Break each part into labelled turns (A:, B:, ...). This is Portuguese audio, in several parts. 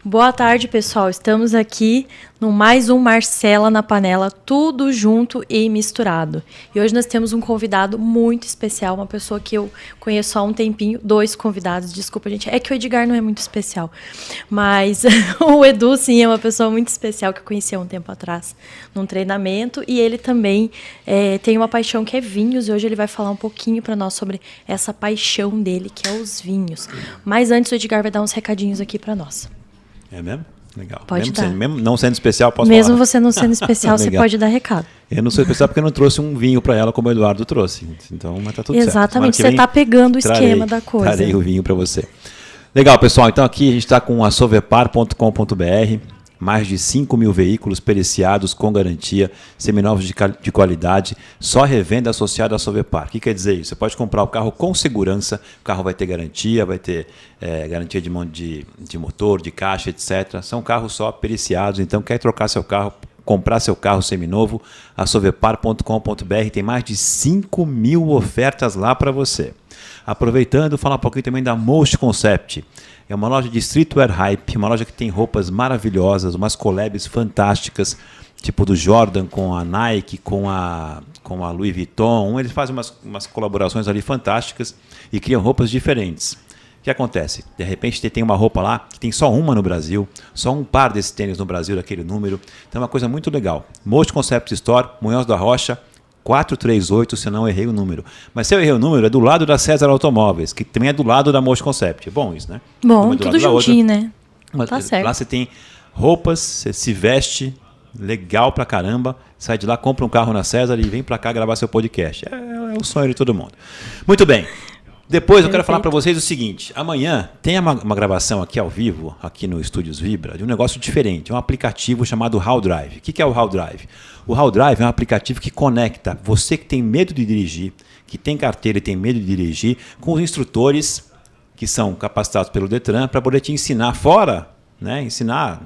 A: Boa tarde, pessoal. Estamos aqui no mais um Marcela na Panela, tudo junto e misturado. E hoje nós temos um convidado muito especial, uma pessoa que eu conheço há um tempinho, 2 convidados, desculpa, gente. É que o Edgar não é muito especial, mas o Edu, sim, é uma pessoa muito especial que eu conheci há um tempo atrás, num treinamento, e ele também tem uma paixão que é vinhos, e hoje ele vai falar um pouquinho para nós sobre essa paixão dele, que é os vinhos. Mas antes o Edgar vai dar uns recadinhos aqui para nós.
B: É mesmo? Legal.
A: Pode dar.
B: Mesmo não sendo especial, posso
A: falar? Mesmo
B: falar?
A: você não sendo especial, você pode dar recado.
B: Eu não sou especial porque eu não trouxe um vinho para ela como o Eduardo trouxe. Então, mas tá tudo certo.
A: Exatamente, você está pegando o esquema da coisa.
B: Trarei o vinho para você. Legal, pessoal. Então aqui a gente está com a sovepar.com.br. Mais de 5 mil veículos periciados com garantia, seminovos de qualidade, só revenda associada à Sovepar. O que quer dizer isso? Você pode comprar o carro com segurança, o carro vai ter garantia, vai ter garantia de motor, de caixa, etc. São carros só periciados, então quer trocar seu carro, comprar seu carro seminovo, a sovepar.com.br tem mais de 5 mil ofertas lá para você. Aproveitando, falar um pouquinho também da Most Concept. É uma loja de streetwear hype, uma loja que tem roupas maravilhosas, umas collabs fantásticas, tipo do Jordan com a Nike, com a Louis Vuitton. Eles fazem umas colaborações ali fantásticas e criam roupas diferentes. O que acontece? De repente tem uma roupa lá que tem só uma no Brasil, só um par desse tênis no Brasil, daquele número. Então é uma coisa muito legal. Most Concept Store, Munhoz da Rocha, 438, se eu não errei o número. Mas se eu errei o número, é do lado da César Automóveis, que também é do lado da Most Concept. É bom isso, né?
A: Bom, tudo juntinho, né?
B: Tá certo. Lá você tem roupas, você se veste, legal pra caramba, sai de lá, compra um carro na César e vem pra cá gravar seu podcast. É o sonho de todo mundo. Muito bem. Depois eu quero falar para vocês o seguinte, amanhã tem uma gravação aqui ao vivo, aqui no Estúdios Vibra, de um negócio diferente, um aplicativo chamado How Drive. O que é o How Drive? O How Drive é um aplicativo que conecta você que tem medo de dirigir, que tem carteira e tem medo de dirigir, com os instrutores que são capacitados pelo Detran para poder te ensinar fora, né? Ensinar,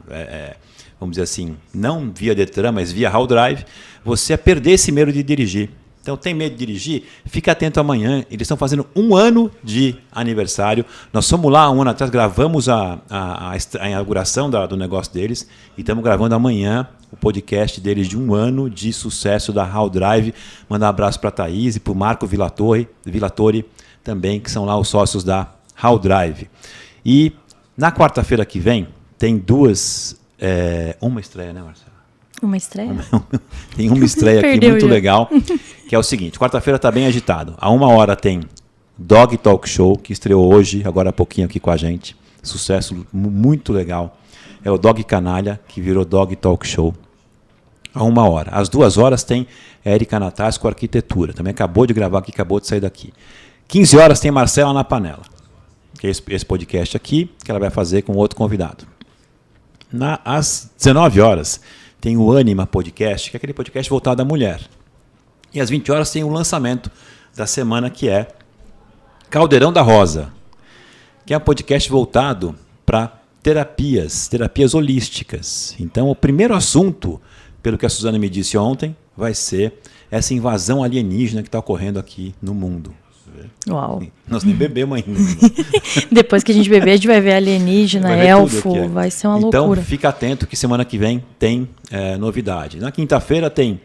B: vamos dizer assim, não via Detran, mas via How Drive, você a perder esse medo de dirigir. Então, tem medo de dirigir? Fica atento amanhã. Eles estão fazendo 1 ano de aniversário. Nós fomos lá 1 ano atrás, gravamos a inauguração do negócio deles e estamos gravando amanhã o podcast deles de 1 ano de sucesso da How Drive. Mandar um abraço para a Thaís e para o Marco Villatori também, que são lá os sócios da How Drive. E na quarta-feira que vem tem uma estreia, né, Marcelo?
A: Uma estreia?
B: Tem uma estreia aqui muito legal, que é o seguinte, quarta-feira está bem agitado. À 1h tem Dog Talk Show, que estreou hoje, agora há pouquinho aqui com a gente. Sucesso muito legal. É o Dog Canalha, que virou Dog Talk Show. À 1h. Às 2h tem Érica Natas com Arquitetura. Também acabou de gravar aqui, acabou de sair daqui. 15h tem Marcela na Panela, que é esse podcast aqui, que ela vai fazer com outro convidado. Às 19h tem o Anima Podcast, que é aquele podcast voltado à mulher. E às 20h tem o lançamento da semana, que é Caldeirão da Rosa, que é um podcast voltado para terapias holísticas. Então, o primeiro assunto, pelo que a Suzana me disse ontem, vai ser essa invasão alienígena que está ocorrendo aqui no mundo.
A: Uau.
B: Nós nem bebemos ainda.
A: Depois que a gente beber, a gente vai ver alienígena, elfo, vai ser uma loucura.
B: Então, fica atento que semana que vem tem novidade. Na quinta-feira tem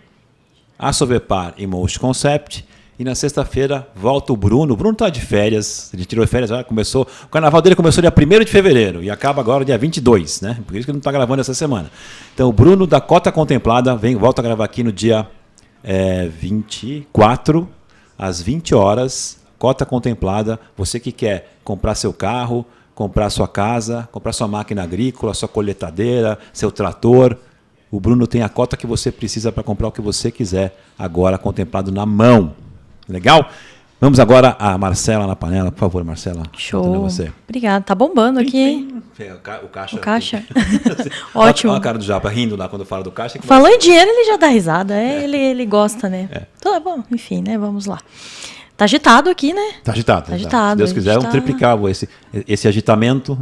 B: a Sovepar e Most Concept. E na sexta-feira volta o Bruno. O Bruno está de férias, ele tirou férias, o carnaval dele começou dia 1º de fevereiro e acaba agora dia 22, né? Por isso que ele não está gravando essa semana. Então, o Bruno da Cota Contemplada volta a gravar aqui no dia 24, às 20h, Cota Contemplada. Você que quer comprar seu carro, comprar sua casa, comprar sua máquina agrícola, sua colheitadeira, seu trator, o Bruno tem a cota que você precisa para comprar o que você quiser, agora contemplado na mão. Legal? Vamos agora a Marcela na Panela. Por favor, Marcela.
A: Show. Você. Obrigada. Tá bombando aqui, hein?
B: O caixa.
A: Ótimo.
B: Olha a cara do Japa rindo lá quando fala do caixa.
A: Falou em dinheiro, ele já dá risada. Ele gosta, né? Então, bom, enfim, né? Vamos lá. Tá agitado aqui, né?
B: Tá agitado. Se Deus quiser, vamos triplicar esse agitamento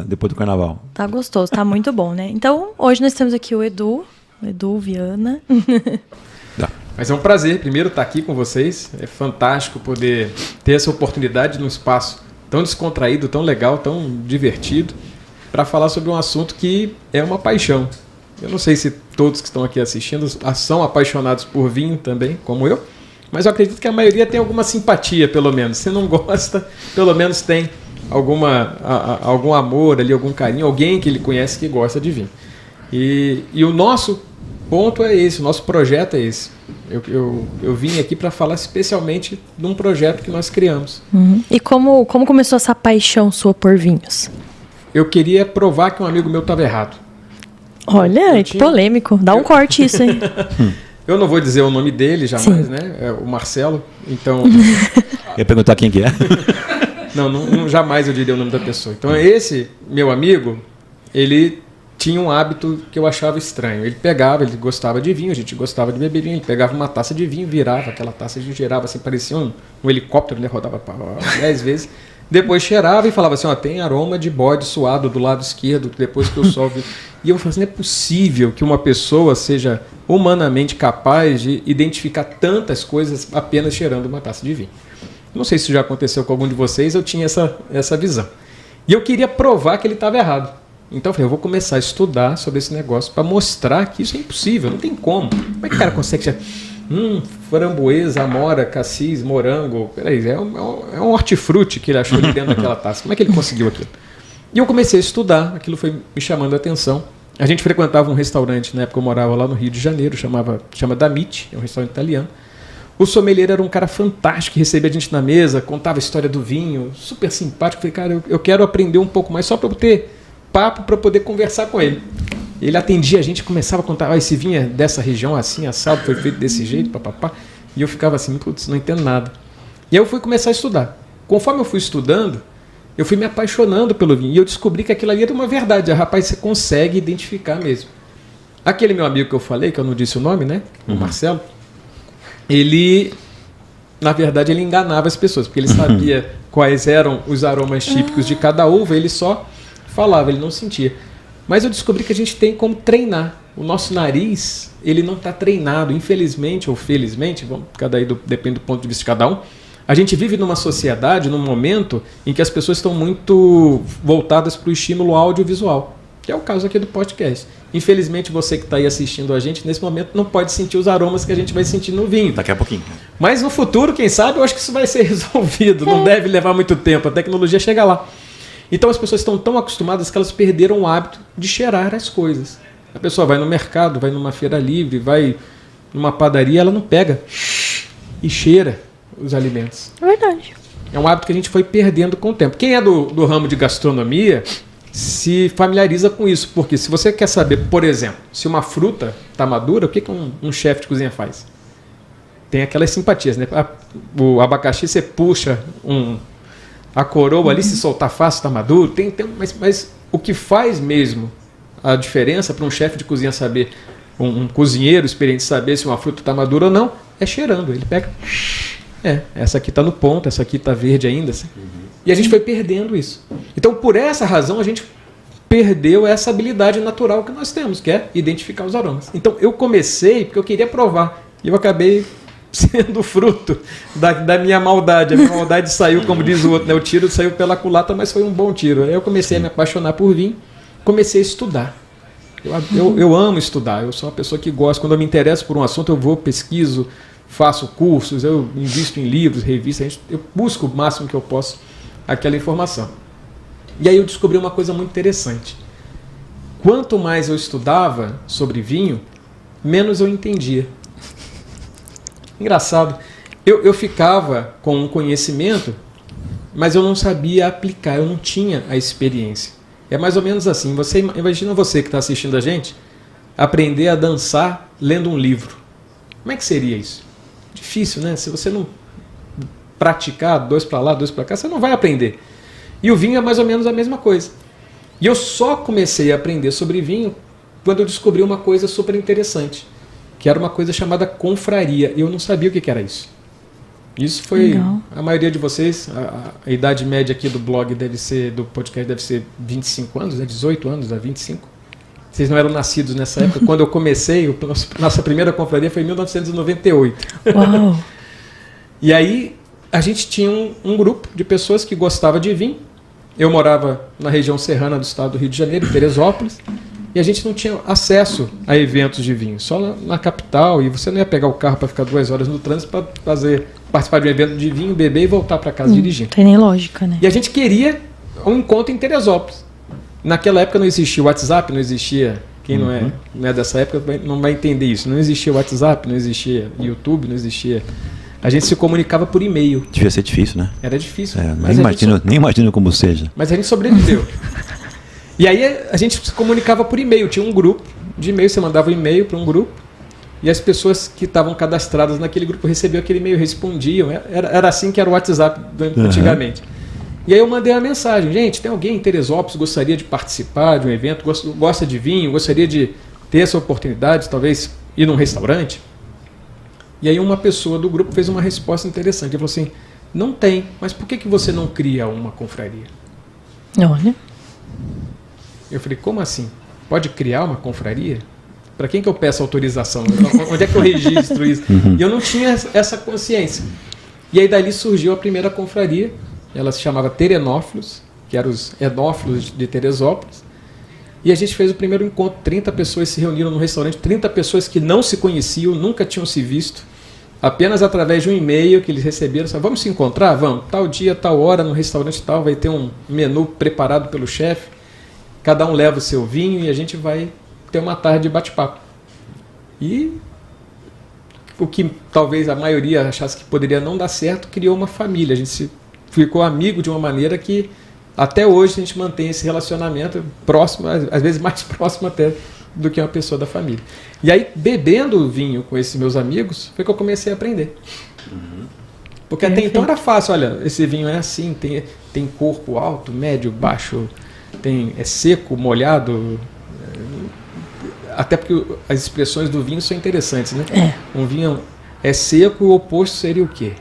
B: depois do carnaval.
A: Tá gostoso, tá muito bom, né? Então, hoje nós temos aqui o Edu Viana.
C: Mas é um prazer, primeiro, estar aqui com vocês. É fantástico poder ter essa oportunidade num espaço tão descontraído, tão legal, tão divertido. para falar sobre um assunto que é uma paixão. Eu não sei se todos que estão aqui assistindo são apaixonados por vinho também, como eu, mas eu acredito que a maioria tem alguma simpatia, pelo menos. Se não gosta, pelo menos tem algum amor ali, algum carinho, alguém que ele conhece que gosta de vinho. E o nosso ponto é esse, o nosso projeto é esse. Eu vim aqui para falar especialmente de um projeto que nós criamos.
A: E como começou essa paixão sua por vinhos?
C: Eu queria provar que um amigo meu estava errado.
A: Olha, que polêmico. Dá um corte isso aí.
C: Eu não vou dizer o nome dele jamais,
A: Sim.
C: né? É o Marcelo. Então.
B: Eu ia perguntar quem que é.
C: Não, jamais eu diria o nome da pessoa. Então, esse meu amigo, ele tinha um hábito que eu achava estranho. Ele gostava de vinho, a gente gostava de beber vinho. Ele pegava uma taça de vinho, virava aquela taça, a gente girava assim, parecia um helicóptero, né? Rodava 10 vezes. Depois cheirava e falava assim, ó, tem aroma de bode suado do lado esquerdo, depois que o sol... E eu falei assim, não é possível que uma pessoa seja humanamente capaz de identificar tantas coisas apenas cheirando uma taça de vinho. Não sei se isso já aconteceu com algum de vocês, eu tinha essa visão. E eu queria provar que ele estava errado. Então eu falei, eu vou começar a estudar sobre esse negócio para mostrar que isso é impossível, não tem como. Como é que o cara consegue cheirar? Framboesa, amora, cassis, morango. Peraí, é um hortifruti que ele achou ali dentro daquela taça. Como é que ele conseguiu aquilo? E eu comecei a estudar, aquilo foi me chamando a atenção. A gente frequentava um restaurante, na época eu morava lá no Rio de Janeiro, chama Damit, é um restaurante italiano. O sommelier era um cara fantástico, que recebia a gente na mesa, contava a história do vinho, super simpático. Falei, cara, eu quero aprender um pouco mais, só para eu ter papo, para poder conversar com ele. Ele atendia a gente, começava a contar, esse vinho é dessa região, assim, assado, foi feito desse jeito, papapá. E eu ficava assim, putz, não entendo nada. E aí eu fui começar a estudar. Conforme eu fui estudando, eu fui me apaixonando pelo vinho. E eu descobri que aquilo ali era uma verdade. Rapaz, você consegue identificar mesmo. Aquele meu amigo que eu falei, que eu não disse o nome, né? O Marcelo. Ele, na verdade, ele enganava as pessoas. Porque ele sabia quais eram os aromas típicos de cada uva. Ele só falava, ele não sentia. Mas eu descobri que a gente tem como treinar. O nosso nariz, ele não está treinado. Infelizmente ou felizmente, depende do ponto de vista de cada um. A gente vive numa sociedade, num momento em que as pessoas estão muito voltadas para o estímulo audiovisual, que é o caso aqui do podcast. Infelizmente, você que está aí assistindo a gente, nesse momento não pode sentir os aromas que a gente vai sentir no vinho.
B: Daqui a pouquinho.
C: Mas no futuro, quem sabe, eu acho que isso vai ser resolvido. Não deve levar muito tempo, a tecnologia chega lá. Então as pessoas estão tão acostumadas que elas perderam o hábito de cheirar as coisas. A pessoa vai no mercado, vai numa feira livre, vai numa padaria, ela não pega e cheira os alimentos.
A: É verdade.
C: É um hábito que a gente foi perdendo com o tempo. Quem é do ramo de gastronomia se familiariza com isso, porque se você quer saber, por exemplo, se uma fruta está madura, o que um chefe de cozinha faz? Tem aquelas simpatias, né? O abacaxi você puxa a coroa ali, se soltar fácil, está maduro. Mas o que faz mesmo a diferença para um chefe de cozinha saber, um cozinheiro experiente saber se uma fruta está madura ou não, é cheirando. Ele pega... essa aqui está no ponto, essa aqui está verde ainda. Assim. E a gente foi perdendo isso. Então, por essa razão, a gente perdeu essa habilidade natural que nós temos, que é identificar os aromas. Então, eu comecei porque eu queria provar. E eu acabei sendo fruto da minha maldade. A minha maldade saiu, como diz o outro, né? O tiro saiu pela culatra, mas foi um bom tiro. Aí eu comecei a me apaixonar por vinho, comecei a estudar. Eu amo estudar, eu sou uma pessoa que gosta. Quando eu me interesso por um assunto, eu vou, pesquiso, faço cursos, eu invisto em livros, revistas, eu busco o máximo que eu posso aquela informação. E aí eu descobri uma coisa muito interessante. Quanto mais eu estudava sobre vinho, menos eu entendia. Engraçado. Eu ficava com um conhecimento, mas eu não sabia aplicar, eu não tinha a experiência. É mais ou menos assim. Imagina você que está assistindo a gente aprender a dançar lendo um livro. Como é que seria isso? Difícil, né? Se você não praticar 2 para lá, 2 para cá, você não vai aprender. E o vinho é mais ou menos a mesma coisa. E eu só comecei a aprender sobre vinho quando eu descobri uma coisa super interessante, que era uma coisa chamada confraria. E eu não sabia o que era isso. Isso foi... Não. A maioria de vocês, a idade média aqui do blog do podcast deve ser 25 anos, né? 18 anos, 25. Vocês não eram nascidos nessa época. Quando eu comecei, nossa primeira confraria foi em 1998.
A: Uau!
C: E aí a gente tinha um grupo de pessoas que gostava de vinho Eu morava na região serrana do estado do Rio de Janeiro, em Teresópolis, e a gente não tinha acesso a eventos de vinho, só na capital, e você não ia pegar o carro para ficar 2 horas no trânsito para participar de um evento de vinho, beber e voltar para casa dirigindo.
A: Não tem nem lógica, né?
C: E a gente queria um encontro em Teresópolis. Naquela época não existia o WhatsApp, não existia... Quem não é dessa época não vai entender isso. Não existia WhatsApp, não existia YouTube, não existia... A gente se comunicava por e-mail.
B: Devia ser difícil, né?
C: Era difícil.
B: Nem imagino como seja.
C: Mas a gente sobreviveu. E aí a gente se comunicava por e-mail. Tinha um grupo de e-mail, você mandava um e-mail para um grupo e as pessoas que estavam cadastradas naquele grupo recebiam aquele e-mail, respondiam. Era assim que era o WhatsApp antigamente. E aí eu mandei uma mensagem. Gente, tem alguém em Teresópolis que gostaria de participar de um evento, gosta de vinho, gostaria de ter essa oportunidade, talvez ir num restaurante? E aí uma pessoa do grupo fez uma resposta interessante. Ele falou assim, não tem, mas por que você não cria uma confraria?
A: Olha.
C: Eu falei, como assim? Pode criar uma confraria? Para quem que eu peço autorização? Onde é que eu registro isso? E eu não tinha essa consciência. E aí dali surgiu a primeira confraria. Ela se chamava Terenófilos, que eram os enófilos de Teresópolis. E a gente fez o primeiro encontro. 30 pessoas se reuniram no restaurante, 30 pessoas que não se conheciam, nunca tinham se visto. Apenas através de um e-mail que eles receberam. Vamos se encontrar? Vamos. Tal dia, tal hora, no restaurante tal, vai ter um menu preparado pelo chefe. Cada um leva o seu vinho e a gente vai ter uma tarde de bate-papo. E o que talvez a maioria achasse que poderia não dar certo, criou uma família. A gente ficou amigo de uma maneira que até hoje a gente mantém esse relacionamento próximo, às vezes mais próximo até do que uma pessoa da família. E aí, bebendo vinho com esses meus amigos, foi que eu comecei a aprender. Porque até então era fácil, olha, esse vinho é assim, tem corpo alto, médio, baixo, é seco, molhado. Até porque as expressões do vinho são interessantes, né? Um vinho é seco, o oposto seria o quê?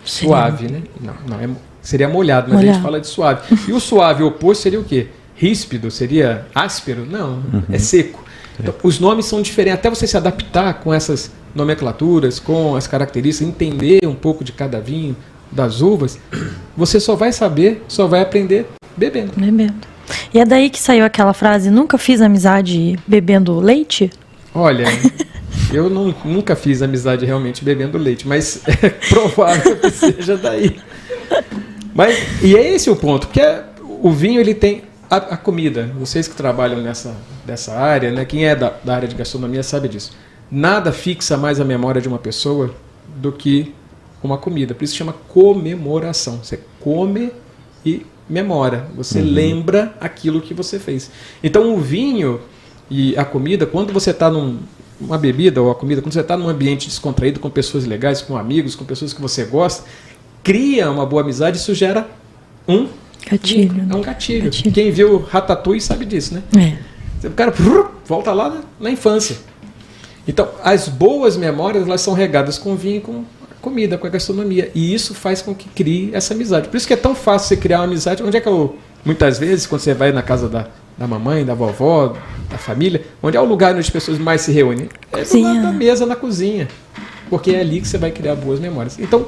C: Suave, né? Não, seria molhado, mas a gente fala de suave. E o suave, o oposto seria o quê? Ríspido, seria áspero? Não, é seco. Então, os nomes são diferentes. Até você se adaptar com essas nomenclaturas, com as características, entender um pouco de cada vinho, das uvas, você só vai saber, só vai aprender bebendo.
A: E é daí que saiu aquela frase, nunca fiz amizade bebendo leite?
C: Olha, eu nunca fiz amizade realmente bebendo leite, mas é provável que seja daí. E é esse o ponto, porque o vinho ele tem a comida. Vocês que trabalham dessa área, né, quem é da área de gastronomia sabe disso. Nada fixa mais a memória de uma pessoa do que uma comida. Por isso chama comemoração. Você come e memora. Você lembra aquilo que você fez. Então o vinho e a comida, quando você está uma bebida ou a comida, quando você está num ambiente descontraído com pessoas legais, com amigos, com pessoas que você gosta, cria uma boa amizade, isso gera um gatilho. É um gatilho. Quem viu Ratatouille sabe disso, né? O cara volta lá na infância. Então, as boas memórias elas são regadas com vinho e com a comida, com a gastronomia. E isso faz com que crie essa amizade. Por isso que é tão fácil você criar uma amizade. Onde é que muitas vezes, quando você vai na casa da mamãe, da vovó, da família, onde é o lugar onde as pessoas mais se reúnem? É do lado da mesa, na cozinha. Porque é ali que você vai criar boas memórias. Então,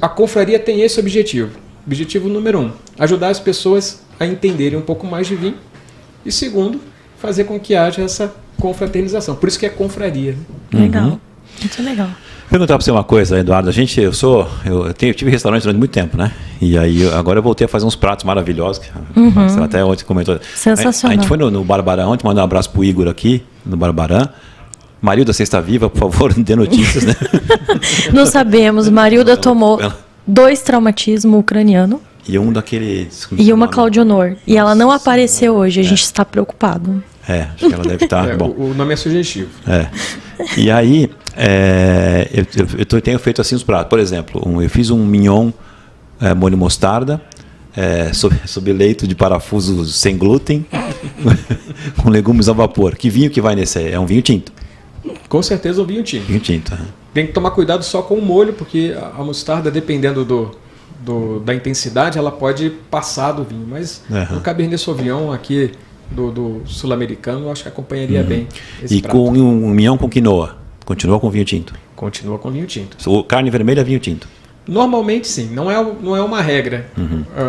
C: a confraria tem esse objetivo. Objetivo número 1, ajudar as pessoas a entenderem um pouco mais de vinho. E segundo, fazer com que haja essa confraternização. Por isso que é confraria.
A: Legal, muito legal.
B: Perguntar para você uma coisa, Eduardo. Eu tive restaurante durante muito tempo, né? E aí agora eu voltei a fazer uns pratos maravilhosos. Você até ontem comentou.
A: Sensacional.
B: A gente foi no Barbarã ontem, mandar um abraço pro Igor aqui, no Barbarã. Marilda, você está viva? Por favor, dê notícias, né?
A: Não sabemos. Marilda tomou 2 traumatismos ucranianos.
B: E um daqueles...
A: E uma Claudionor. E ela não apareceu hoje. A gente está preocupado.
B: Acho que ela deve estar... bom.
C: O nome é sugestivo.
B: E aí, eu tenho feito assim os pratos. Por exemplo, eu fiz um mignon molho mostarda, sob leito de parafuso sem glúten, com legumes ao vapor. Que vinho que vai nesse aí? É um vinho tinto.
C: Com certeza um vinho tinto.
B: Vinho tinto.
C: Tem que tomar cuidado só com o molho, porque a mostarda, dependendo da intensidade, ela pode passar do vinho. Mas o Cabernet Sauvignon aqui do sul-americano, eu acho que acompanharia bem esse prato.
B: Com um mignon com quinoa, continua com vinho tinto?
C: Continua com vinho tinto.
B: Carne vermelha, vinho tinto?
C: Normalmente sim, não é uma regra.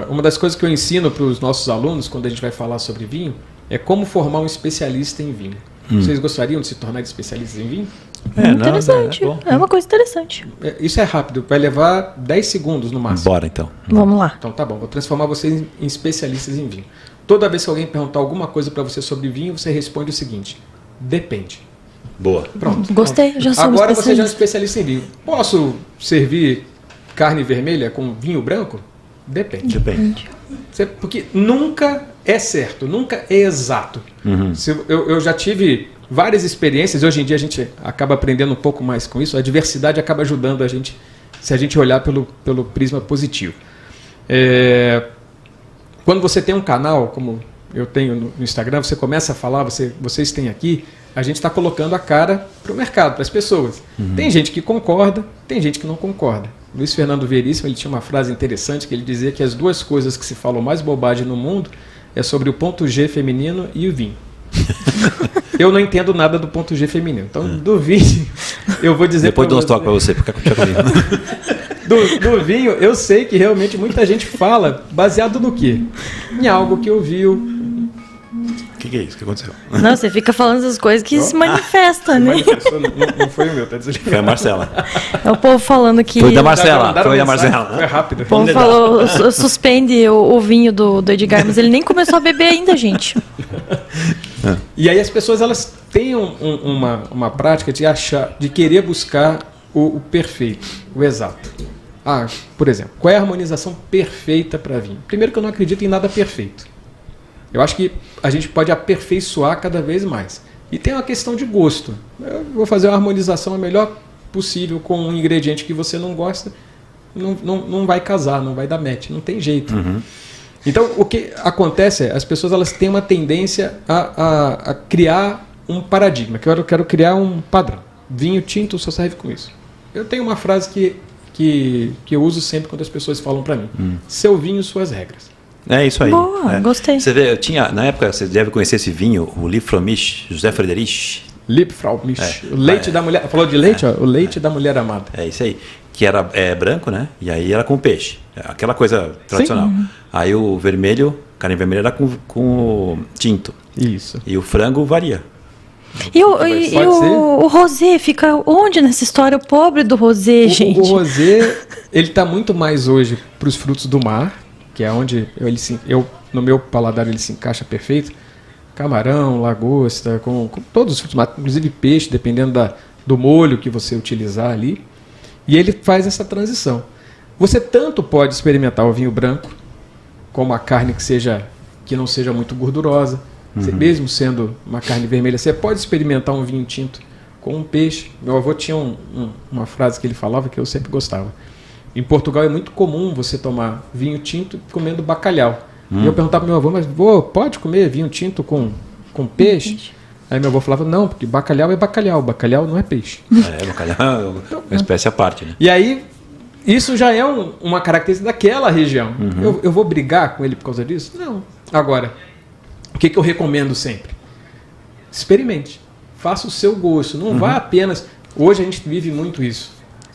C: Uma das coisas que eu ensino para os nossos alunos, quando a gente vai falar sobre vinho, é como formar um especialista em vinho. Vocês gostariam de se tornar especialistas em vinho?
A: Interessante. É uma coisa interessante.
C: Isso é rápido, vai levar 10 segundos no máximo.
B: Bora então.
A: Vamos lá.
C: Então tá bom, vou transformar vocês em especialistas em vinho. Toda vez que alguém perguntar alguma coisa para você sobre vinho, você responde o seguinte: depende.
B: Boa.
C: Pronto.
A: Gostei, já sou
C: Agora você já é um especialista em vinho. Posso servir carne vermelha com vinho branco? Depende. Porque nunca é certo, nunca é exato. Eu já tive várias experiências, hoje em dia a gente acaba aprendendo um pouco mais com isso, a diversidade acaba ajudando a gente, se a gente olhar pelo prisma positivo. Quando você tem um canal, como eu tenho no Instagram, você começa a falar, vocês têm aqui, a gente está colocando a cara para o mercado, para as pessoas. Tem gente que concorda, tem gente que não concorda. Luiz Fernando Veríssimo, ele tinha uma frase interessante que ele dizia que as duas coisas que se falam mais bobagem no mundo é sobre o ponto G feminino e o vinho. Eu não entendo nada do ponto G feminino. Então, do vinho, eu vou dizer...
B: Depois dou uns toques para você, fica comigo.
C: Do vinho, eu sei que realmente muita gente fala baseado no quê? Em algo que ouviu.
B: O que é isso? O que aconteceu?
A: Não, você fica falando essas coisas que se manifestam, né?
C: Não foi o meu, tá dizendo?
B: Foi a Marcela.
A: É o povo falando que...
B: Foi da Marcela. Foi
C: rápido.
A: O povo falou, suspende o vinho do Edgar, mas ele nem começou a beber ainda, gente.
C: E aí as pessoas, elas têm uma prática de querer buscar o perfeito, o exato. Por exemplo, qual é a harmonização perfeita para vinho? Primeiro que eu não acredito em nada perfeito. Eu acho que a gente pode aperfeiçoar cada vez mais. E tem uma questão de gosto. Eu vou fazer uma harmonização a melhor possível com um ingrediente que você não gosta, não vai casar, não vai dar match, não tem jeito. Então, o que acontece é, as pessoas elas têm uma tendência a criar um paradigma, que eu quero criar um padrão. Vinho tinto só serve com isso. Eu tenho uma frase que eu uso sempre quando as pessoas falam para mim. Seu vinho, suas regras.
B: É isso aí.
A: Boa, gostei.
B: Você vê, na época, você deve conhecer esse vinho, o Liebfrommisch, José Friedrich.
C: Liebfrommisch. O leite da mulher. Falou de leite? O leite da mulher amada.
B: É isso aí. Que era branco, né? E aí era com peixe. Aquela coisa tradicional. Aí o vermelho, carne vermelha era com tinto.
C: Isso.
B: E o frango varia.
A: E o rosé fica onde nessa história? O pobre do rosé, gente.
C: O rosé, ele está muito mais hoje para os frutos do mar, que é onde no meu paladar ele se encaixa perfeito. Camarão, lagosta, com todos os frutos do mar, inclusive peixe, dependendo do molho que você utilizar ali. E ele faz essa transição. Você tanto pode experimentar o vinho branco, como a carne que não seja muito gordurosa. Mesmo sendo uma carne vermelha, você pode experimentar um vinho tinto com um peixe. Meu avô tinha uma frase que ele falava que eu sempre gostava. Em Portugal é muito comum você tomar vinho tinto comendo bacalhau. E eu perguntava para meu avô, mas vô, pode comer vinho tinto com peixe? Aí meu avô falava, não, porque bacalhau é bacalhau não é peixe.
B: Bacalhau é uma espécie à parte, né?
C: E aí, isso já é uma característica daquela região. Eu vou brigar com ele por causa disso? Não. Agora, o que eu recomendo sempre? Experimente. Faça o seu gosto. Não vá apenas... Hoje a gente vive muito isso.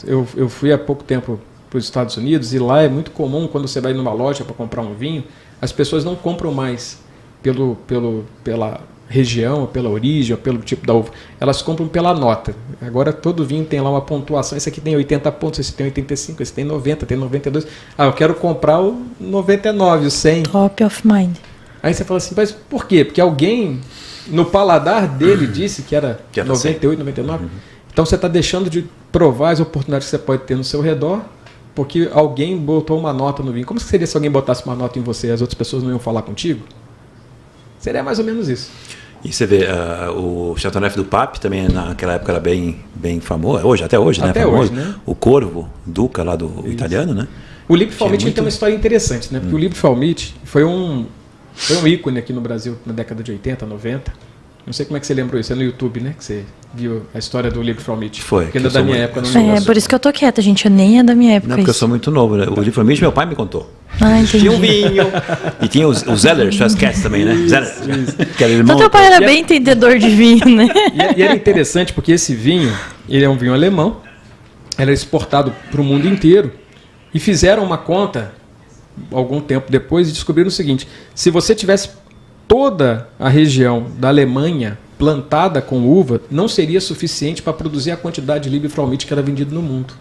C: Eu fui há pouco tempo para os Estados Unidos e lá é muito comum, quando você vai numa loja para comprar um vinho, as pessoas não compram mais pela região, ou pela origem, ou pelo tipo da uva. Elas compram pela nota. Agora todo vinho tem lá uma pontuação. Esse aqui tem 80 pontos, esse tem 85, esse tem 90, tem 92. Eu quero comprar o 99, o 100.
A: Top of mind.
C: Aí você fala assim, mas por quê? Porque alguém no paladar dele disse que era 98, 99. Então você está deixando de provar as oportunidades que você pode ter no seu redor, porque alguém botou uma nota no vinho. Como seria se alguém botasse uma nota em você e as outras pessoas não iam falar contigo? Seria mais ou menos isso.
B: E você vê, o Chateauneuf du Pape também naquela época era bem famoso, até hoje, né?
C: Até
B: famoso.
C: Hoje, né?
B: O Corvo, Duca lá do italiano, né?
C: O Liebfrommisch tem uma história interessante, né? Porque o Liebfrommisch foi um ícone aqui no Brasil na década de 80, 90. Não sei como é que você lembrou isso, é no YouTube, né? Que você viu a história do Liebfrommisch.
B: Foi.
C: Porque ainda da minha época não
A: por isso que eu tô quieta, gente. Eu nem é da minha época.
B: Não, porque eu sou muito novo, né? O Liebfrommisch, meu pai me contou.
A: Entendi.
B: Tinha um vinho. E tinha o Zeller, Schwarzkopf também, né? Zeller. Que era irmão.
A: Então teu pai era bem entendedor de vinho, né?
C: E era interessante porque esse vinho, ele é um vinho alemão. Ele é exportado para o mundo inteiro. E fizeram uma conta, algum tempo depois, e descobriram o seguinte: se você tivesse toda a região da Alemanha plantada com uva, não seria suficiente para produzir a quantidade de Liebfraumilch que era vendido no mundo.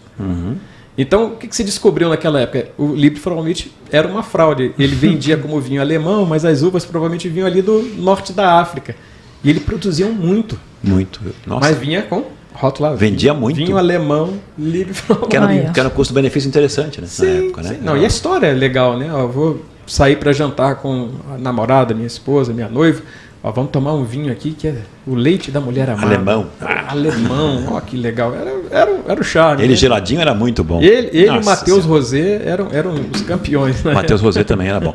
C: Então, o que se descobriu naquela época? O Liebfraumilch era uma fraude. Ele vendia como vinho alemão, mas as uvas provavelmente vinham ali do norte da África. E ele produziam muito.
B: Muito. Nossa.
C: Mas vinha com rótulo.
B: Vendia muito.
C: Vinho alemão, Liebfraumilch.
B: Que era um custo-benefício interessante, né?
C: Sim,
B: na época, né?
C: Sim. Não, e a história é legal, né? Eu vou sair para jantar com a namorada, minha esposa, minha noiva. Ó, vamos tomar um vinho aqui que é o leite da mulher amada.
B: Alemão.
C: Alemão, ó, que legal. Era o charme.
B: Ele
C: né?
B: geladinho era muito bom.
C: Ele e o Matheus Rosé eram os campeões. Né?
B: Matheus Rosé também era bom.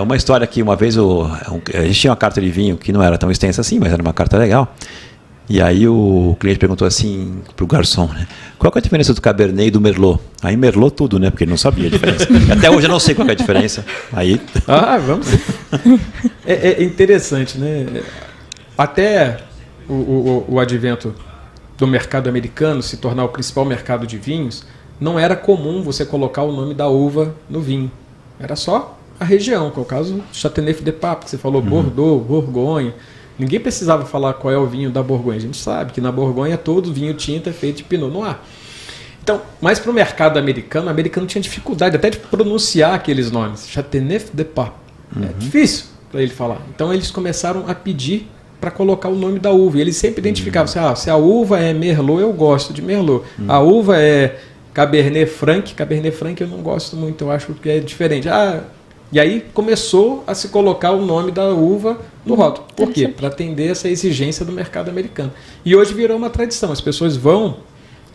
B: Uma história que uma vez a gente tinha uma carta de vinho que não era tão extensa assim, mas era uma carta legal. E aí o cliente perguntou assim pro garçom, né? Qual é a diferença do Cabernet e do Merlot? Aí Merlot tudo, né? Porque ele não sabia a diferença. Até hoje eu não sei qual é a diferença. Aí...
C: vamos ver. É interessante, né? Até o advento do mercado americano se tornar o principal mercado de vinhos, não era comum você colocar o nome da uva no vinho. Era só a região, que é o caso Châteauneuf-du-Pape, que você falou, Bordeaux, Borgonha. Ninguém precisava falar qual é o vinho da Borgonha. A gente sabe que na Borgonha todo vinho tinto é feito de Pinot Noir. Então, mas para o mercado americano, o americano tinha dificuldade até de pronunciar aqueles nomes. Châteauneuf-du-Pape. É difícil para ele falar. Então eles começaram a pedir para colocar o nome da uva. E eles sempre identificavam, se a uva é Merlot, eu gosto de Merlot. A uva é Cabernet Franc eu não gosto muito, eu acho que é diferente. E aí começou a se colocar o nome da uva no rótulo. Por quê? Para atender essa exigência do mercado americano. E hoje virou uma tradição. As pessoas vão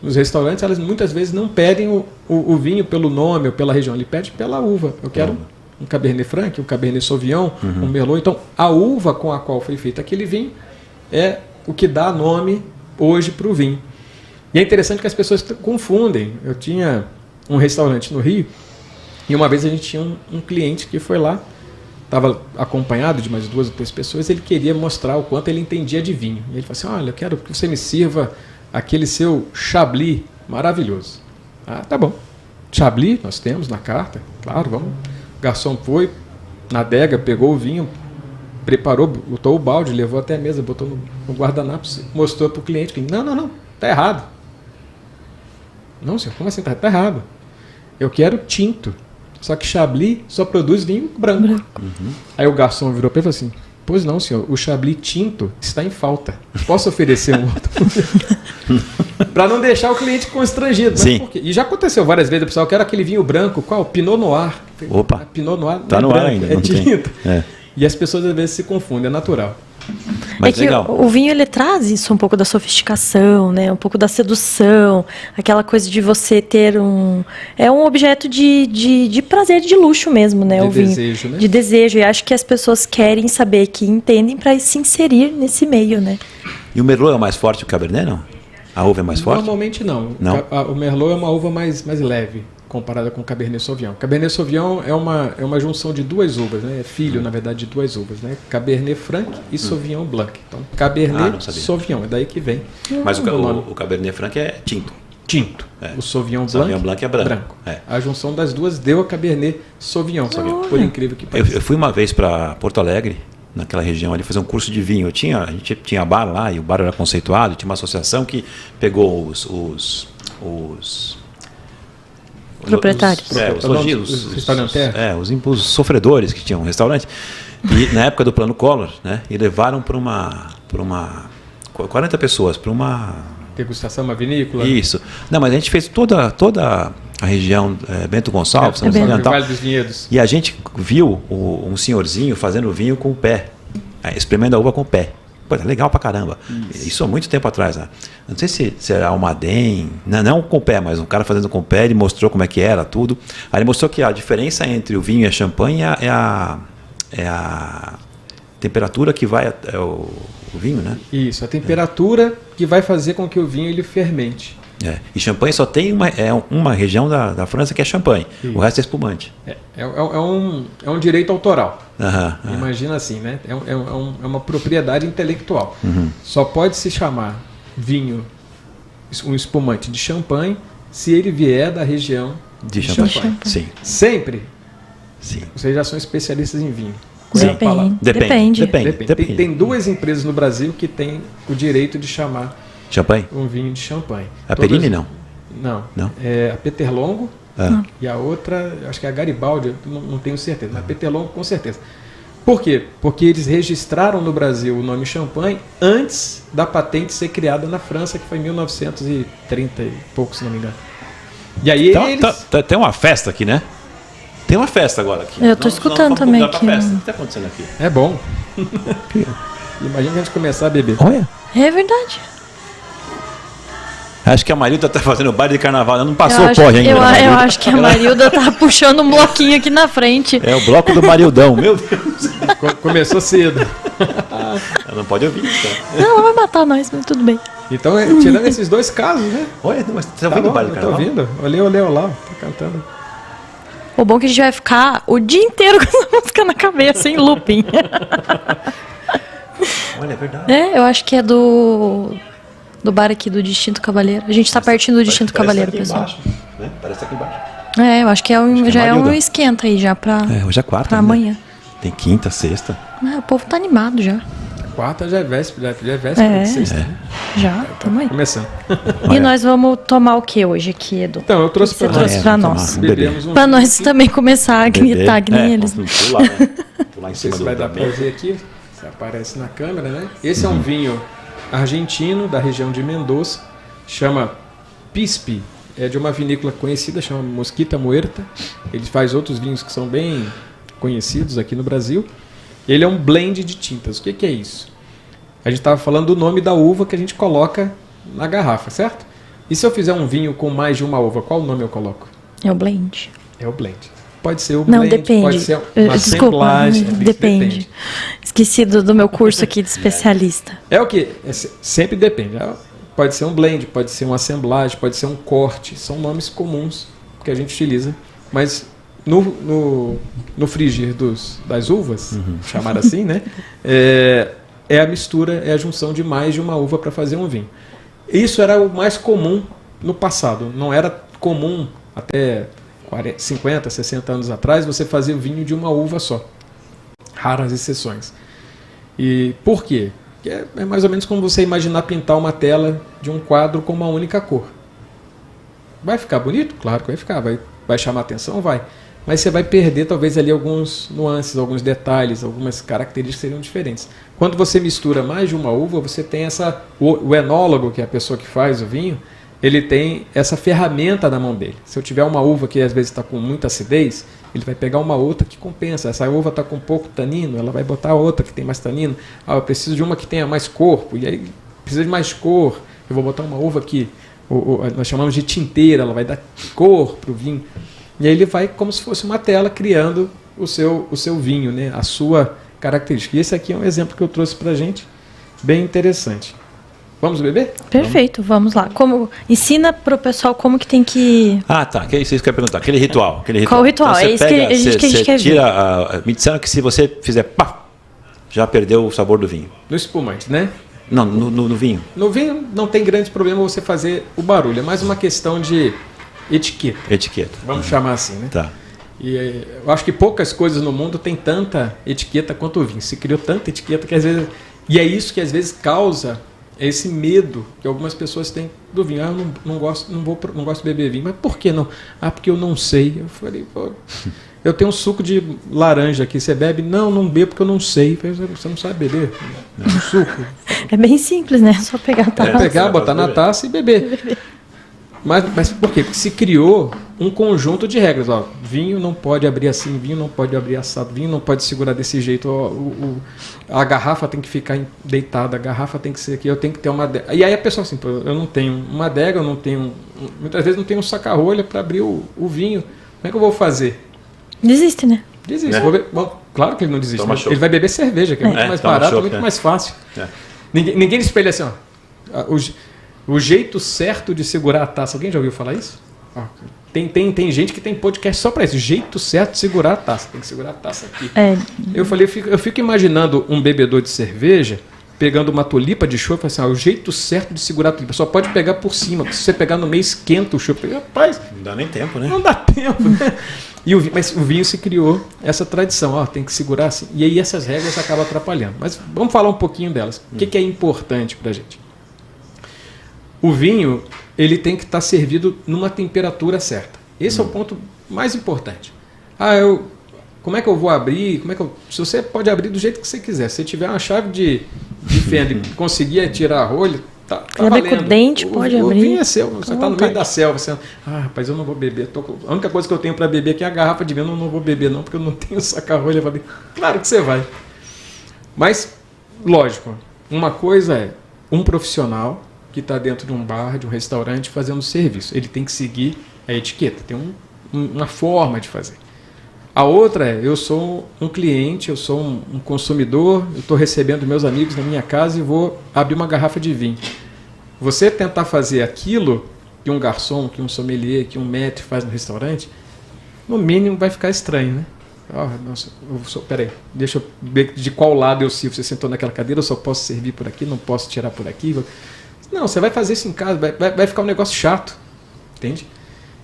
C: nos restaurantes, elas muitas vezes não pedem o vinho pelo nome ou pela região, ele pede pela uva. Eu quero um Cabernet Franc, um Cabernet Sauvignon, um Merlot. Então, a uva com a qual foi feito aquele vinho é o que dá nome hoje para o vinho. E é interessante que as pessoas confundem. Eu tinha um restaurante no Rio, e uma vez a gente tinha um cliente que foi lá, estava acompanhado de mais 2 ou 3 pessoas, ele queria mostrar o quanto ele entendia de vinho. E ele falou assim, olha, eu quero que você me sirva aquele seu Chablis maravilhoso. Tá bom. Chablis nós temos na carta, claro, vamos. O garçom foi na adega, pegou o vinho, preparou, botou o balde, levou até a mesa, botou no guardanapo, mostrou para o cliente, não, tá errado. Não, senhor, como assim? Tá errado. Eu quero tinto. Só que Chablis só produz vinho branco. Aí o garçom virou para ele e falou assim, pois não, senhor, o Chablis tinto está em falta. Posso oferecer um outro? Para não deixar o cliente constrangido.
B: Sim.
C: Por quê? E já aconteceu várias vezes, o pessoal quer aquele vinho branco, qual? Pinot Noir.
B: Opa,
C: Pinot Noir
B: tá no ar ainda.
C: É tinto.
B: É.
C: E as pessoas às vezes se confundem, é natural.
B: Mas
A: é que
B: legal.
A: o vinho ele traz isso, um pouco da sofisticação, né? Um pouco da sedução, aquela coisa de você ter um objeto de prazer, de luxo mesmo, né?
C: De
A: o vinho,
C: desejo, né?
A: De desejo. E acho que as pessoas querem saber, que entendem para se inserir nesse meio, né?
B: E o Merlot é mais forte que o Cabernet, não? A uva é mais forte?
C: Normalmente não.
B: Não?
C: O Merlot é uma uva mais leve comparada com o Cabernet Sauvignon. Cabernet Sauvignon é uma junção de 2 uvas, né? É filho, na verdade, de 2 uvas, né? Cabernet Franc e Sauvignon Blanc. Então, Cabernet Sauvignon, é daí que vem.
B: Mas o Cabernet Franc é tinto.
C: Tinto.
B: É.
C: O Sauvignon
B: Blanc é branco. É.
C: A junção das duas deu a Cabernet Sauvignon. Por incrível que pareça.
B: Eu fui uma vez para Porto Alegre, naquela região ali, fazer um curso de vinho. A gente tinha bar lá, e o bar era conceituado, tinha uma associação que pegou os
A: proprietários.
B: Os sofredores que tinham um restaurante. E na época do Plano Collor, né? E levaram para uma 40 pessoas, para uma
C: degustação, uma vinícola.
B: Isso. Não, mas a gente fez toda a região Bento Gonçalves,
C: Vale dos Vinhedos.
B: E a gente viu um senhorzinho fazendo vinho com o pé, espremendo a uva com o pé. Pô, é legal pra caramba. Isso há muito tempo atrás, né? Não sei se era Almaden, não com o pé, mas um cara fazendo com o pé, ele mostrou como é que era tudo. Aí ele mostrou que a diferença entre o vinho e a champanhe é a temperatura que vai até o vinho, né?
C: Isso, a temperatura que vai fazer com que o vinho ele fermente.
B: E champanhe só tem uma região da França que é champanhe. Isso. O resto é espumante.
C: É um direito autoral.
B: Uhum.
C: Imagina assim, né? É uma propriedade intelectual. Só pode se chamar vinho, um espumante de champanhe, se ele vier da região
B: De champanhe. Sim.
C: Sempre?
B: Sim.
C: Vocês já são especialistas em vinho.
A: Depende.
C: Tem 2 empresas no Brasil que têm o direito de chamar
B: Champanhe?
C: um vinho de champanhe.
B: A Perini não?
C: Não. É a Peterlongo e a outra, acho que é a Garibaldi, não tenho certeza, mas Peterlongo com certeza. Por quê? Porque eles registraram no Brasil o nome champanhe antes da patente ser criada na França, que foi em 1930 e pouco, se não me engano. E aí
B: Tem uma festa aqui, né? Tem uma festa agora aqui.
A: Eu tô escutando também aqui.
B: O que está acontecendo aqui?
C: É bom. Imagina a gente começar a beber.
B: Olha.
A: É verdade.
B: Acho que a Marilda tá fazendo baile de carnaval. Não passou o porre ainda.
A: Eu acho que a Marilda tá puxando um bloquinho aqui na frente.
B: É o bloco do Marildão, meu Deus.
C: Começou cedo.
B: Ela não pode ouvir isso.
A: Não, ela vai matar nós, mas tudo bem.
C: Então, tirando esses 2 casos, né?
B: Olha, mas você tá ouvindo o baile de carnaval?
C: Tô ouvindo. Olê, olá. Tá cantando.
A: O bom é que a gente vai ficar o dia inteiro com essa música na cabeça, em looping.
B: Olha, é verdade.
A: Eu acho que é do bar aqui do Distinto Cavaleiro. A gente tá pertinho do Distinto Cavaleiro, pessoal.
B: Embaixo, né? Parece aqui embaixo.
A: Eu acho que já é um esquenta aí já pra,
B: hoje é quarta,
A: pra
B: né?
A: amanhã.
B: Tem quinta, sexta.
A: O povo tá animado já.
C: Quarta já é véspera, de sexta. Né?
A: Já, tamo aí.
C: Começando.
A: E nós vamos tomar o que hoje aqui, Edu?
C: Então, eu trouxe
A: Você trouxe pra nós.
C: Bebemos um
A: pra nós também começar a gritar que nem eles.
B: Pular, né? Pular em cima do
C: vai dar pra ver aqui. Você aparece na câmera, né? Esse é um vinho argentino, da região de Mendoza. Chama Pispi. É de uma vinícola conhecida, chama Mosquita Muerta. Ele faz outros vinhos que são bem conhecidos aqui no Brasil. Ele é um blend de tintas. O que é isso? A gente estava falando do nome da uva que a gente coloca na garrafa, certo? E se eu fizer um vinho com mais de uma uva, qual nome eu coloco?
A: É o blend.
C: É o blend. Pode ser o blend,
A: depende.
C: Pode ser uma assemblagem.
A: Depende. Esqueci do meu curso aqui de especialista.
C: É o que? Sempre depende. Pode ser um blend, pode ser uma assemblagem, pode ser um corte. São nomes comuns que a gente utiliza. Mas no frigir das uvas, chamar assim, né? É a mistura, é a junção de mais de uma uva para fazer um vinho. Isso era o mais comum no passado. Não era comum até 50, 60 anos atrás você fazer vinho de uma uva só. Raras exceções. E por quê? É mais ou menos como você imaginar pintar uma tela de um quadro com uma única cor. Vai ficar bonito? Claro que vai ficar. Vai chamar atenção? Vai. Mas você vai perder talvez ali alguns nuances, alguns detalhes, algumas características que seriam diferentes. Quando você mistura mais de uma uva, você tem o enólogo, que é a pessoa que faz o vinho, ele tem essa ferramenta na mão dele. Se eu tiver uma uva que às vezes está com muita acidez, ele vai pegar uma outra que compensa. Essa uva está com pouco tanino, ela vai botar outra que tem mais tanino. Eu preciso de uma que tenha mais corpo, e aí precisa de mais cor. Eu vou botar uma uva que nós chamamos de tinteira, ela vai dar cor para o vinho. E aí ele vai como se fosse uma tela criando o seu vinho, né? A sua característica. E esse aqui é um exemplo que eu trouxe para a gente, bem interessante. Vamos beber?
A: Perfeito, vamos lá. Ensina para o pessoal como que tem que...
B: Tá. Que é isso que eu ia perguntar. Aquele ritual.
A: Qual o ritual?
B: Então,
A: é isso que a gente quer ver.
B: Me disseram que se você fizer pá, já perdeu o sabor do vinho.
C: No espumante, né?
B: Não, no vinho.
C: No vinho não tem grande problema você fazer o barulho. É mais uma questão de etiqueta. Vamos chamar assim, né?
B: Tá.
C: E eu acho que poucas coisas no mundo tem tanta etiqueta quanto o vinho. Se criou tanta etiqueta que às vezes... E é isso que às vezes causa esse medo que algumas pessoas têm do vinho. Eu não gosto de beber vinho. Mas por que não? Porque eu não sei. Eu falei, eu tenho um suco de laranja aqui. Você bebe? Não bebo porque eu não sei. Você não sabe beber? Um suco.
A: É bem simples, né? Só pegar a taça.
C: Botar na taça e beber. Mas por quê? Porque se criou um conjunto de regras. Vinho não pode abrir assim, vinho não pode abrir assado, vinho não pode segurar desse jeito. A garrafa tem que ficar deitada, a garrafa tem que ser aqui, eu tenho que ter uma adega. E aí a pessoa assim, eu não tenho uma adega, eu não tenho... Muitas vezes não tenho um saca-rolha para abrir o vinho. Como é que eu vou fazer?
A: Desiste, né?
C: Desiste.
B: É.
C: Bom, claro que ele não desiste.
B: Né?
C: Ele vai beber cerveja, que é muito mais barato, muito mais fácil. Ninguém espelha assim, o jeito certo de segurar a taça. Alguém já ouviu falar isso? Tem gente que tem podcast só para isso. Jeito certo de segurar a taça. Tem que segurar a taça aqui. Eu fico imaginando um bebedor de cerveja pegando uma tulipa de chope, assim, o jeito certo de segurar a tulipa, só pode pegar por cima, porque se você pegar no meio, esquenta o chope. Rapaz,
B: Não dá nem tempo, né?
C: não dá tempo, né? Mas o vinho se criou essa tradição, tem que segurar assim. E aí essas regras acabam atrapalhando. Mas vamos falar um pouquinho delas. O que é importante para a gente? O vinho, ele tem que estar servido numa temperatura certa. Esse é o ponto mais importante. Como é que eu vou abrir? Se você pode abrir do jeito que você quiser. Se você tiver uma chave de fenda e conseguir tirar a rolha, tá valendo.
A: Com o dente, pode abrir.
C: O vinho é seu. Você está no meio da selva. Você, rapaz, eu não vou beber. A única coisa que eu tenho para beber aqui é a garrafa de vinho. Eu não vou beber não, porque eu não tenho saca-rolha para beber. Claro que você vai. Mas, lógico, uma coisa é um profissional que está dentro de um bar, de um restaurante, fazendo serviço. Ele tem que seguir a etiqueta. Tem uma forma de fazer. A outra é, eu sou um cliente, eu sou um consumidor, eu estou recebendo meus amigos na minha casa e vou abrir uma garrafa de vinho. Você tentar fazer aquilo que um garçom, que um sommelier, que um maître faz no restaurante, no mínimo vai ficar estranho, né? Nossa, peraí, deixa eu ver de qual lado eu sirvo. Você sentou naquela cadeira, eu só posso servir por aqui, não posso tirar por aqui. Não, você vai fazer isso em casa, vai ficar um negócio chato, entende?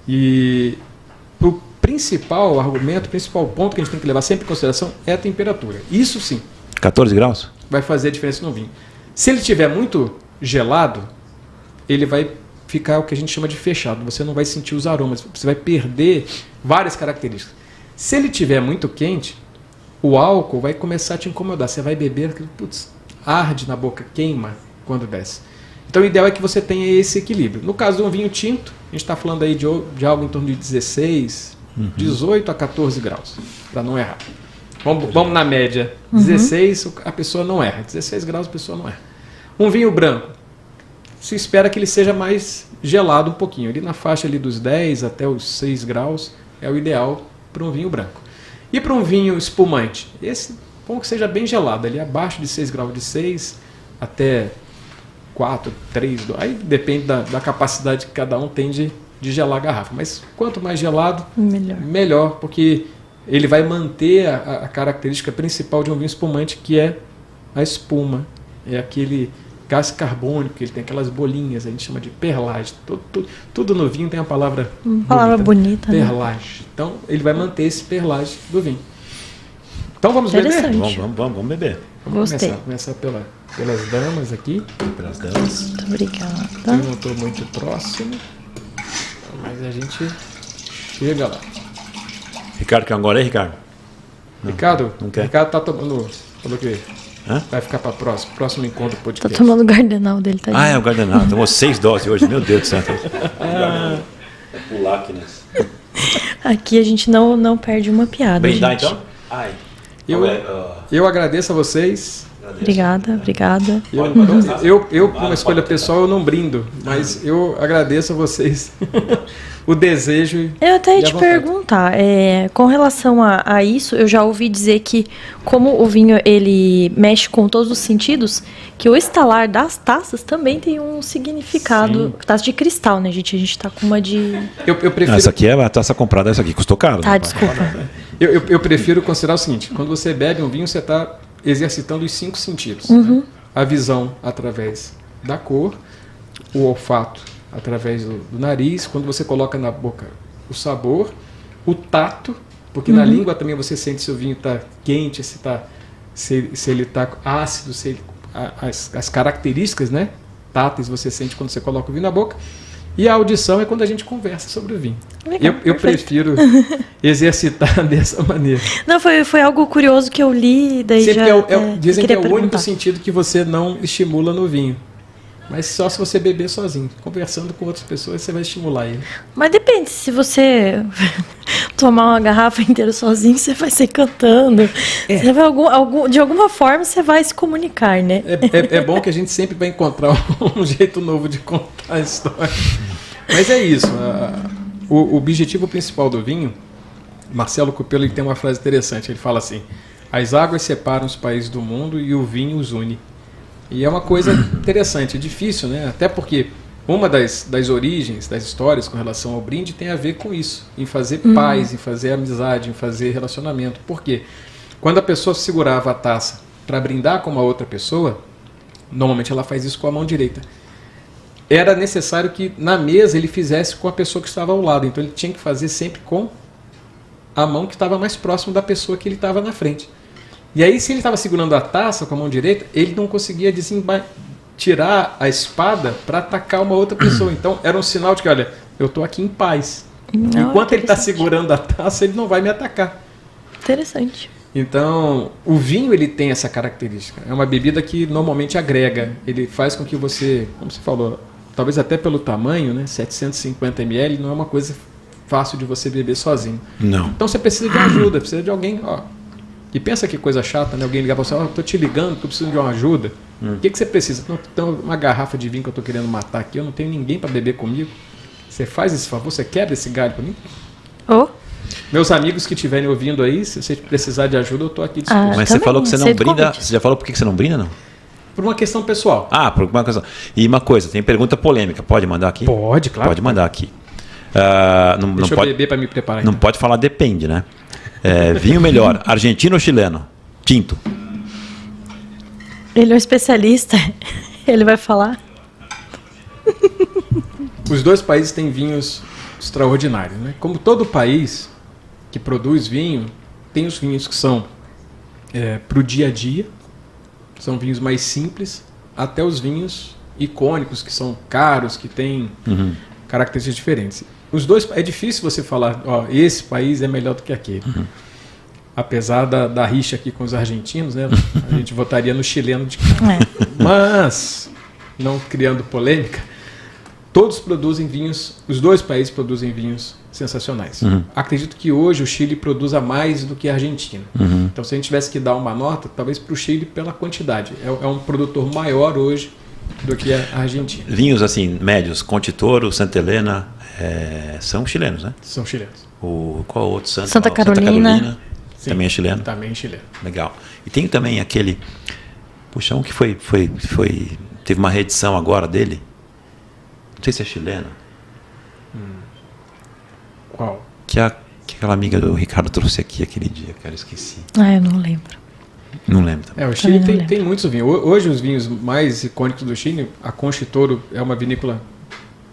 C: E o principal argumento, o principal ponto que a gente tem que levar sempre em consideração é a temperatura. Isso sim.
B: 14 graus?
C: Vai fazer a diferença no vinho. Se ele estiver muito gelado, ele vai ficar o que a gente chama de fechado. Você não vai sentir os aromas, você vai perder várias características. Se ele estiver muito quente, o álcool vai começar a te incomodar. Você vai beber, arde na boca, queima quando desce. Então o ideal é que você tenha esse equilíbrio. No caso de um vinho tinto, a gente está falando aí de algo em torno de 16, 18 a 14 graus, para não errar. Vamos na média. 16 a pessoa não erra. 16 graus a pessoa não erra. Um vinho branco, se espera que ele seja mais gelado um pouquinho. Ali na faixa ali dos 10 até os 6 graus é o ideal para um vinho branco. E para um vinho espumante? Esse bom que seja bem gelado, ali abaixo de 6 graus, de 6 até 4, 3, 2. Aí depende da capacidade que cada um tem de gelar a garrafa. Mas quanto mais gelado, melhor, porque ele vai manter a característica principal de um vinho espumante, que é a espuma. É aquele gás carbônico, que ele tem aquelas bolinhas, a gente chama de perlage. Tudo no vinho tem a palavra
A: bonita,
C: perlage. Né? Então, ele vai manter esse perlage do vinho. Então, vamos beber?
B: Vamos beber.
A: Gostei.
C: Começar pelas damas aqui.
B: Pelas damas.
A: Muito obrigada.
C: Eu não estou muito próximo, mas a gente chega lá.
B: Ricardo, quer agora aí, Ricardo?
C: Não, Ricardo?
B: Não quer?
C: Ricardo está tomando... Falou que
B: Hã?
C: vai ficar para próximo encontro do podcast.
A: Tá tomando o Gardenal dele, tá?
B: É o Gardenal. Tomou 6 doses hoje, meu Deus do céu. É pular aqui nessa.
A: Aqui a gente não perde uma piada,
B: Brindar,
A: gente.
B: então? Ai.
C: Eu agradeço a vocês.
A: Obrigada.
C: Eu como escolha pessoal, eu não brindo, mas eu agradeço a vocês o desejo.
A: Eu até ia te perguntar, com relação a isso, eu já ouvi dizer que, como o vinho ele mexe com todos os sentidos, que o estalar das taças também tem um significado. Sim. Taça de cristal, né, gente? A gente tá com uma de...
C: Eu prefiro...
B: Essa aqui é a taça comprada, essa aqui custou caro.
A: Tá, desculpa.
C: Eu prefiro considerar o seguinte, quando você bebe um vinho, você está exercitando os 5 sentidos.
A: Uhum.
C: Né? A visão através da cor, o olfato através do nariz, quando você coloca na boca o sabor, o tato, porque na língua também você sente se o vinho está quente, se ele está ácido, as características, né, táteis você sente quando você coloca o vinho na boca. E a audição é quando a gente conversa sobre o vinho.
A: Legal,
C: eu prefiro exercitar dessa maneira.
A: Não, foi algo curioso que eu li. Daí
C: dizem que é o único sentido que você não estimula no vinho. Mas só se você beber sozinho. Conversando com outras pessoas, você vai estimular ele.
A: Mas depende, se você tomar uma garrafa inteira sozinho, você vai ser cantando. Você vai de alguma forma, você vai se comunicar, né?
C: É bom que a gente sempre vai encontrar um jeito novo de contar a história. Mas é isso. O objetivo principal do vinho, Marcelo Cupelo, ele tem uma frase interessante. Ele fala assim: as águas separam os países do mundo e o vinho os une. E é uma coisa interessante, é difícil, né? Até porque uma das origens das histórias com relação ao brinde tem a ver com isso, em fazer paz, em fazer amizade, em fazer relacionamento. Por quê? Quando a pessoa segurava a taça para brindar com uma outra pessoa, Normalmente ela faz isso com a mão direita. Era necessário que na mesa ele fizesse com a pessoa que estava ao lado. Então ele tinha que fazer sempre com a mão que estava mais próximo da pessoa que ele estava na frente. E aí, se ele estava segurando a taça com a mão direita, ele não conseguia tirar a espada para atacar uma outra pessoa. Então era um sinal de que, olha, eu estou aqui em paz.
A: Não,
C: enquanto ele está segurando a taça, ele não vai me atacar.
A: Interessante.
C: Então, o vinho ele tem essa característica. É uma bebida que normalmente agrega. Ele faz com que você, como você falou, talvez até pelo tamanho, né, 750 ml, não é uma coisa fácil de você beber sozinho.
B: Não.
C: Então você precisa de ajuda, precisa de alguém. Ó, e pensa que coisa chata, né? Alguém ligar para você, estou te ligando porque eu preciso de uma ajuda. O que você precisa? Não, então, uma garrafa de vinho que eu estou querendo matar aqui, eu não tenho ninguém para beber comigo. Você faz esse favor, você quebra esse galho para mim?
A: Oh.
C: Meus amigos que estiverem ouvindo aí, se você precisar de ajuda, eu estou aqui disposto.
B: Mas
A: também,
B: você falou que você não brinda.
A: convite.
B: Você já falou por que você não brinda, não?
C: Por uma questão pessoal.
B: Ah, por uma questão. E uma coisa, tem pergunta polêmica. Pode mandar aqui?
C: Pode, claro.
B: Pode mandar aqui. Não
C: Deixa eu
B: pode,
C: beber para me preparar.
B: não
C: então.
B: pode falar depende, né? Vinho melhor, argentino ou chileno? Tinto.
A: Ele é um especialista. Ele vai falar.
C: Os dois países têm vinhos extraordinários, né? Como todo país que produz vinho, tem os vinhos que são para o dia a dia, são vinhos mais simples, até os vinhos icônicos, que são caros, que têm características diferentes. Os dois, é difícil você falar, ó, esse país é melhor do que aquele. Apesar da rixa aqui com os argentinos, né? A gente votaria no chileno de cá. Mas, não criando polêmica, todos produzem vinhos, os dois países produzem vinhos sensacionais. Acredito que hoje o Chile produza mais do que a Argentina. Então, se a gente tivesse que dar uma nota, talvez para o Chile pela quantidade. É um produtor maior hoje do que a Argentina.
B: Vinhos assim, médios, Conte Toro, Santa Helena, são chilenos, né?
C: São chilenos.
B: Qual outro santo?
A: Santa Carolina.
C: Sim,
B: também é chileno?
C: Também é chileno.
B: Legal. E tem também aquele... Puxa, um que teve uma reedição agora dele. Não sei se é chileno.
C: Qual?
B: Que aquela amiga do Ricardo trouxe aqui aquele dia, cara, eu esqueci.
A: Eu não lembro.
B: Não lembro também.
C: O Chile
A: Também não
C: tem muitos vinhos. Hoje os vinhos mais icônicos do Chile, a Conche Toro é uma vinícola,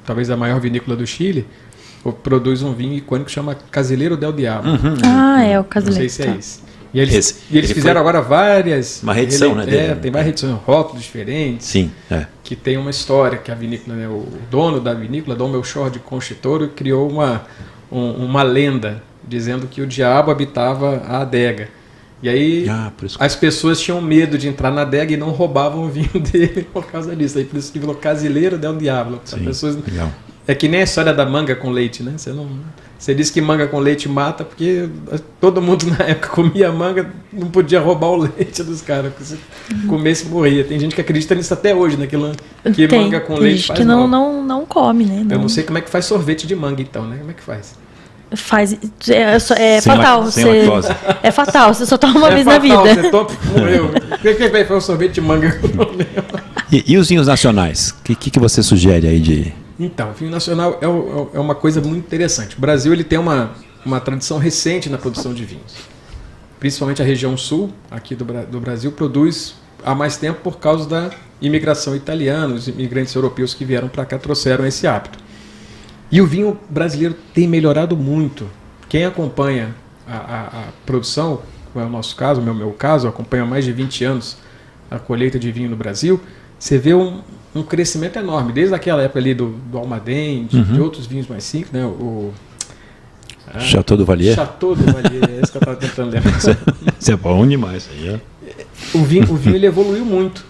C: talvez a maior vinícola do Chile, produz um vinho icônico que chama Casileiro del Diablo.
A: É o Casileiro.
C: Não sei se é
A: tá.
C: esse. E eles fizeram agora várias...
B: Uma reedição, né? Dele,
C: tem várias reedições, rótulos diferentes.
B: Sim,
C: Que tem uma história, que a vinícola, né, o dono da vinícola, Dom Melchor de Conche Toro, criou uma lenda dizendo que o diabo habitava a adega. E aí as pessoas tinham medo de entrar na adega e não roubavam o vinho dele por causa disso. Aí por isso que virou Casileiro del Diablo. As pessoas...
B: legal.
C: É que nem a história da manga com leite, né? Você diz que manga com leite mata porque todo mundo na época comia manga, não podia roubar o leite dos caras. Se comesse, morria. Tem gente que acredita nisso até hoje, né? Que manga com leite faz
A: que
C: mal.
A: não come, né?
C: Eu não sei como é que faz sorvete de manga, então, né? Como é que faz?
A: É fatal.
B: Sem lactose.
A: É fatal, você só toma uma vez
C: fatal,
A: na vida.
C: Você toma, morreu. O que vai fazer um sorvete de manga com problema?
B: E os vinhos nacionais? O que você sugere aí de...
C: Então, o vinho nacional é uma coisa muito interessante. O Brasil ele tem uma tradição recente na produção de vinhos. Principalmente a região sul, aqui do Brasil, produz há mais tempo por causa da imigração italiana, os imigrantes europeus que vieram para cá trouxeram esse hábito. E o vinho brasileiro tem melhorado muito. Quem acompanha a produção, como é o nosso caso, o meu caso, acompanha há mais de 20 anos a colheita de vinho no Brasil, você vê um crescimento enorme, desde aquela época ali do Almaden, de outros vinhos mais simples, né?
B: Chateau do Valier.
C: Chateau do Valier, é isso que eu estava tentando lembrar.
B: Isso é bom demais. Aí,
C: O vinho ele evoluiu muito.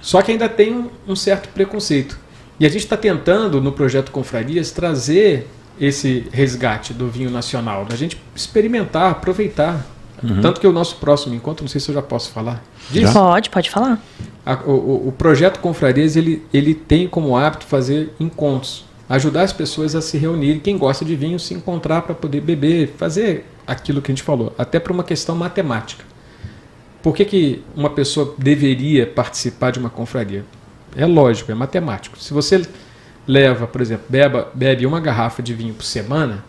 C: Só que ainda tem um certo preconceito. E a gente está tentando, no projeto Confrarias, trazer esse resgate do vinho nacional, da gente experimentar, aproveitar. Tanto que o nosso próximo encontro, não sei se eu já posso falar disso.
A: Pode falar.
C: O projeto Confrarias ele tem como hábito fazer encontros, ajudar as pessoas a se reunirem, quem gosta de vinho se encontrar para poder beber, fazer aquilo que a gente falou, até por uma questão matemática. Por que uma pessoa deveria participar de uma confraria? É lógico, é matemático. Se você leva, por exemplo, bebe uma garrafa de vinho por semana,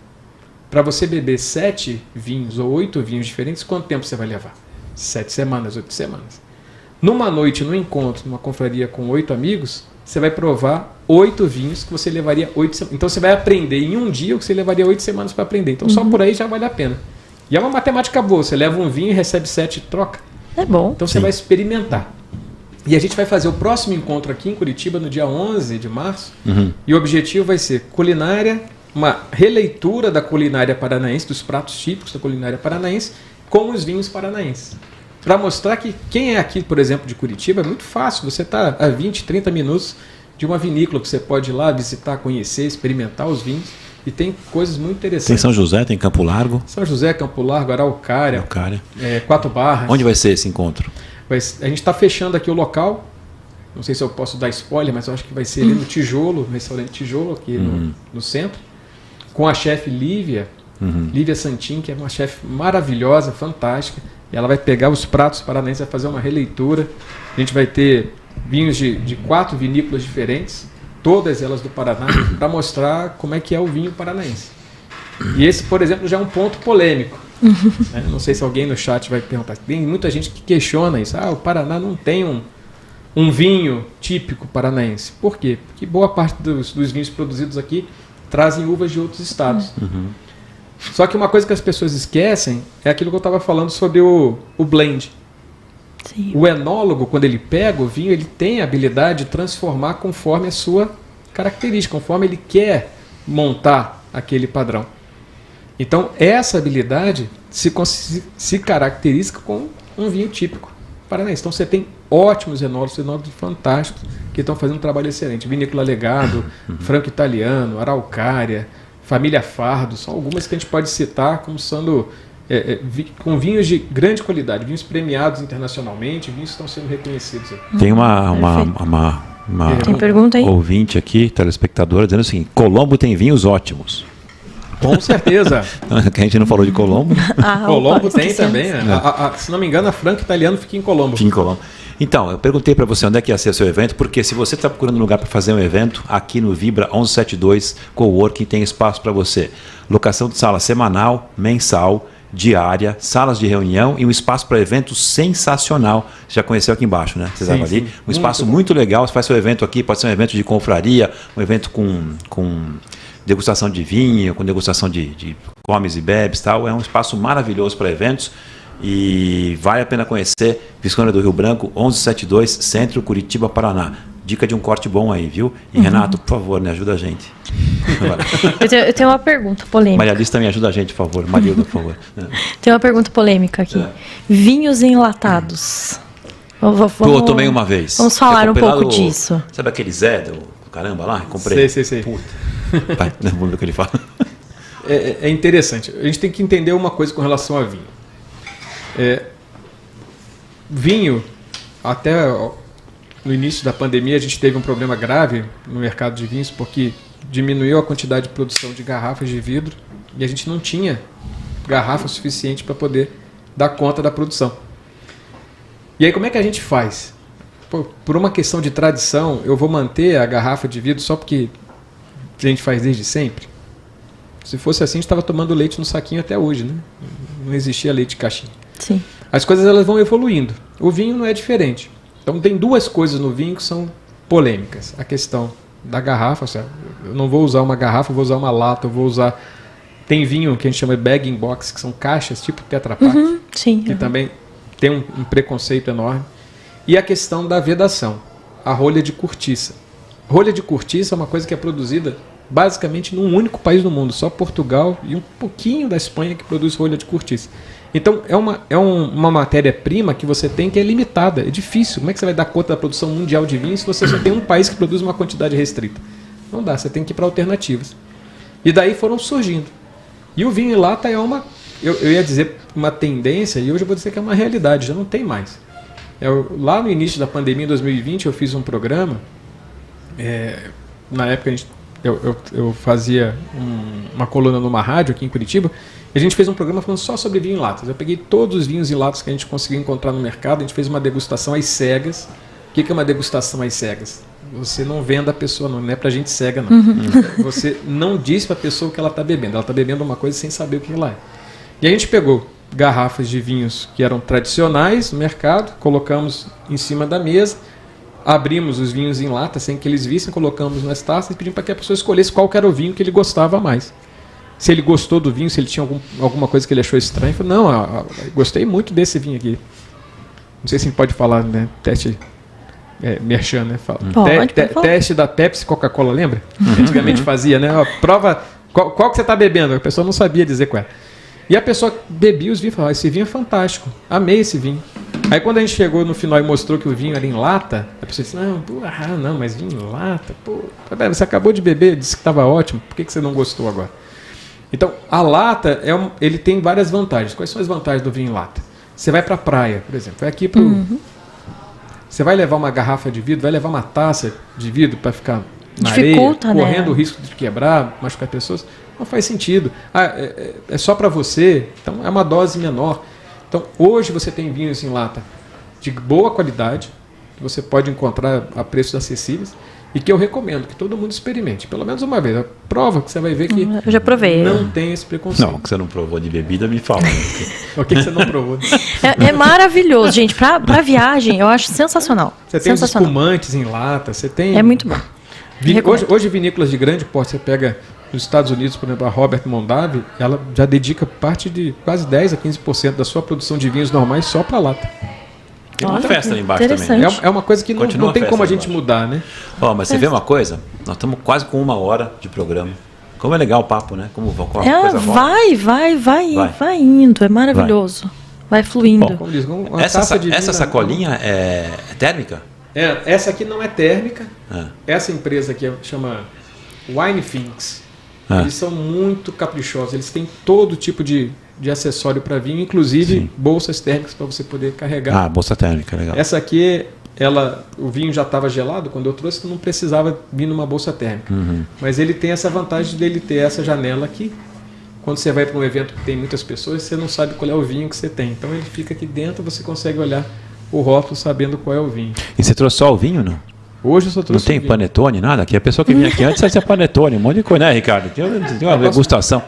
C: para você beber 7 vinhos ou 8 vinhos diferentes, quanto tempo você vai levar? 7 semanas, 8 semanas. Numa noite, num encontro, numa confraria com 8 amigos, você vai provar 8 vinhos que você levaria 8 semanas. Então você vai aprender em um dia o que você levaria 8 semanas para aprender. Então só por aí já vale a pena. E é uma matemática boa. Você leva um vinho e recebe 7 e troca.
A: É bom.
C: Então você vai experimentar. E a gente vai fazer o próximo encontro aqui em Curitiba no dia 11 de março. E o objetivo vai ser culinária, uma releitura da culinária paranaense, dos pratos típicos da culinária paranaense, com os vinhos paranaenses. Para mostrar que quem é aqui, por exemplo, de Curitiba, é muito fácil. Você está a 20, 30 minutos de uma vinícola que você pode ir lá visitar, conhecer, experimentar os vinhos. E tem coisas muito interessantes.
B: Tem São José, tem Campo Largo.
C: São José, Campo Largo, Araucária. Quatro Barras.
B: Onde vai ser esse encontro?
C: A gente está fechando aqui o local. Não sei se eu posso dar spoiler, mas eu acho que vai ser ali no Tijolo, no restaurante Tijolo, aqui no centro. Com a chefe Lívia. Lívia Santin, que é uma chefe maravilhosa, fantástica. E ela vai pegar os pratos paranaenses, vai fazer uma releitura. A gente vai ter vinhos de 4 vinícolas diferentes, todas elas do Paraná, para mostrar como é que é o vinho paranaense. E esse, por exemplo, já é um ponto polêmico. Não sei se alguém no chat vai perguntar. Tem muita gente que questiona isso. O Paraná não tem um vinho típico paranaense. Por quê? Porque boa parte dos vinhos produzidos aqui trazem uvas de outros estados. Só que uma coisa que as pessoas esquecem é aquilo que eu estava falando sobre o blend.
A: Sim.
C: O enólogo, quando ele pega o vinho, ele tem a habilidade de transformar conforme a sua característica, conforme ele quer montar aquele padrão. Então, essa habilidade se caracteriza com um vinho típico paranaense. Então, você tem ótimos enólogos fantásticos, que estão fazendo um trabalho excelente. Vinícola Legado, Franco Italiano, Araucária, Família Fardo, são algumas que a gente pode citar como sendo com vinhos de grande qualidade, vinhos premiados internacionalmente, vinhos que estão sendo reconhecidos.
B: Tem uma
A: tem pergunta aí?
B: Ouvinte aqui, telespectadora, dizendo assim: Colombo tem vinhos ótimos.
C: Com certeza.
B: Que a gente não falou de Colombo.
C: Colombo tem também. Se não me engano, a Franco Italiano fica em Colombo.
B: Fica em Colombo. Então, eu perguntei para você onde é que ia ser seu evento, porque se você está procurando um lugar para fazer um evento, aqui no Vibra 1172 Coworking tem espaço para você. Locação de sala semanal, mensal, diária, salas de reunião e um espaço para evento sensacional. Você já conheceu aqui embaixo, né? Você estava ali. Um espaço muito legal. Você faz seu evento aqui, pode ser um evento de confraria, um evento com degustação de vinho, com degustação de comes e bebes, tal. É um espaço maravilhoso para eventos. E vale a pena conhecer. Visconde do Rio Branco, 1172, Centro, Curitiba, Paraná. Dica de um corte bom aí, viu? E Renato, por favor, me ajuda a gente.
A: Eu tenho uma pergunta polêmica.
B: Maria Alice também ajuda a gente, por favor. Marilda, por favor.
A: Tem uma pergunta polêmica aqui. Vinhos enlatados.
B: Eu tomei uma vez.
A: Vamos falar um pouco disso.
B: Sabe aquele Zé do caramba lá? Comprei.
C: Sei.
B: Puta. Vai, vamos ver o que ele fala.
C: É interessante. A gente tem que entender uma coisa com relação a vinho. Vinho, até no início da pandemia, a gente teve um problema grave no mercado de vinhos, porque diminuiu a quantidade de produção de garrafas de vidro e a gente não tinha garrafa suficiente para poder dar conta da produção. E aí como é que a gente faz? Por uma questão de tradição, eu vou manter a garrafa de vidro só porque a gente faz desde sempre? Se fosse assim, a gente estava tomando leite no saquinho até hoje, né? Não existia leite de caixinha.
A: Sim.
C: As coisas elas vão evoluindo. O vinho não é diferente. Então tem duas coisas no vinho que são polêmicas. A questão da garrafa, ou seja, eu não vou usar uma garrafa, eu vou usar uma lata, eu vou usar... Tem vinho que a gente chama de bag in box, que são caixas tipo Tetra Pak, que também tem um preconceito enorme. E a questão da vedação, a rolha de cortiça. Rolha de cortiça é uma coisa que é produzida basicamente num único país do mundo, só Portugal e um pouquinho da Espanha que produz rolha de cortiça. Então é uma matéria-prima que você tem que é limitada, é difícil. Como é que você vai dar conta da produção mundial de vinho se você só tem um país que produz uma quantidade restrita? Não dá, você tem que ir para alternativas. E daí foram surgindo. E o vinho em lata é eu ia dizer uma tendência, e hoje eu vou dizer que é uma realidade, já não tem mais. Lá no início da pandemia, em 2020, eu fiz um programa, na época eu fazia uma coluna numa rádio aqui em Curitiba, e a gente fez um programa falando só sobre vinho em latas. Eu peguei todos os vinhos em latas que a gente conseguiu encontrar no mercado, a gente fez uma degustação às cegas. O que é uma degustação às cegas? Você não vende a pessoa, não é pra gente cega, não. Você não diz pra pessoa o que ela está bebendo. Ela está bebendo uma coisa sem saber o que ela é. E a gente pegou garrafas de vinhos que eram tradicionais no mercado, colocamos em cima da mesa, abrimos os vinhos em lata sem que eles vissem, colocamos nas taças e pedimos para que a pessoa escolhesse qual que era o vinho que ele gostava mais. Se ele gostou do vinho, se ele tinha alguma coisa que ele achou estranho, falou, não, gostei muito desse vinho aqui. Não sei se a gente pode falar, né? Teste merchan, né? Teste da Pepsi Coca-Cola, lembra? Antigamente fazia, né? Ó, prova qual que você está bebendo. A pessoa não sabia dizer qual era. E a pessoa bebia os vinhos e falava, esse vinho é fantástico, amei esse vinho. Aí quando a gente chegou no final e mostrou que o vinho era em lata, a pessoa disse, não, mas vinho em lata, pô, você acabou de beber, disse que estava ótimo, por que você não gostou agora? Então, a lata, ele tem várias vantagens. Quais são as vantagens do vinho em lata? Você vai para a praia, por exemplo, vai aqui para Você vai levar uma garrafa de vidro, vai levar uma taça de vidro para ficar na areia, correndo o risco de quebrar, machucar pessoas, não faz sentido. É só para você, então é uma dose menor. Então, hoje você tem vinhos em lata de boa qualidade, que você pode encontrar a preços acessíveis, e que eu recomendo que todo mundo experimente, pelo menos uma vez. Prova que você vai ver que
A: eu já provei.
C: Não tem esse preconceito.
B: Não, que você não provou de bebida, me fala.
C: O que você não provou?
A: É maravilhoso, gente. Pra viagem, eu acho sensacional.
C: Você tem os espumantes em lata, você tem...
A: É muito bom.
C: Hoje vinícolas de grande porte, você pega nos Estados Unidos, por exemplo, a Robert Mondavi, ela já dedica parte de quase 10 a 15% da sua produção de vinhos normais só para lata.
B: Tem uma festa ali embaixo também.
C: É uma coisa que não tem como a gente mudar, né?
B: Mas você vê uma coisa? Nós estamos quase com 1 hora de programa. Como é legal o papo, né? Como coisa
A: vai indo. É maravilhoso. Vai fluindo.
B: Bom, como diz, essa sacolinha é térmica?
C: Essa aqui não é térmica. Essa empresa aqui chama Wine Things. Eles são muito caprichosos. Eles têm todo tipo de acessório para vinho, inclusive bolsas térmicas para você poder carregar.
B: Bolsa térmica, legal.
C: Essa aqui, o vinho já estava gelado, quando eu trouxe, não precisava vir numa bolsa térmica. Mas ele tem essa vantagem dele ter essa janela aqui. Quando você vai para um evento que tem muitas pessoas, você não sabe qual é o vinho que você tem. Então ele fica aqui dentro, você consegue olhar o rótulo sabendo qual é o vinho.
B: E você trouxe só o vinho, não?
C: Hoje eu só trouxe.
B: Não tem panetone, nada? Que a pessoa que vinha aqui antes fazia panetone, um monte de coisa, né, Ricardo? Tem uma degustação.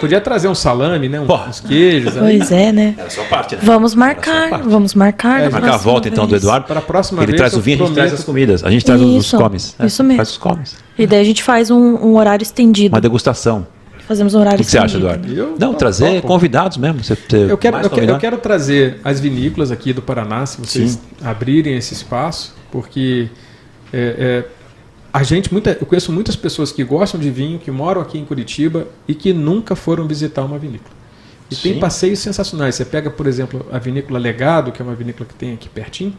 C: Podia trazer um salame, né? Uns queijos.
A: Pois né?
B: Era só parte, né?
A: Vamos marcar.
B: Marcar a volta, então, do Eduardo.
C: Para a próxima
B: vez. Ele traz o vinho, a gente traz as comidas. A gente traz os comes.
A: Isso mesmo.
B: Traz os comes.
A: E daí a gente faz um horário estendido.
B: Uma degustação.
A: Fazemos um horário
B: estendido. O que você acha, Eduardo? Trazer convidados mesmo.
C: Eu quero trazer as vinícolas aqui do Paraná, se vocês abrirem esse espaço, porque... eu conheço muitas pessoas que gostam de vinho, que moram aqui em Curitiba e que nunca foram visitar uma vinícola. E tem passeios sensacionais. Você pega, por exemplo, a vinícola Legado, que é uma vinícola que tem aqui pertinho.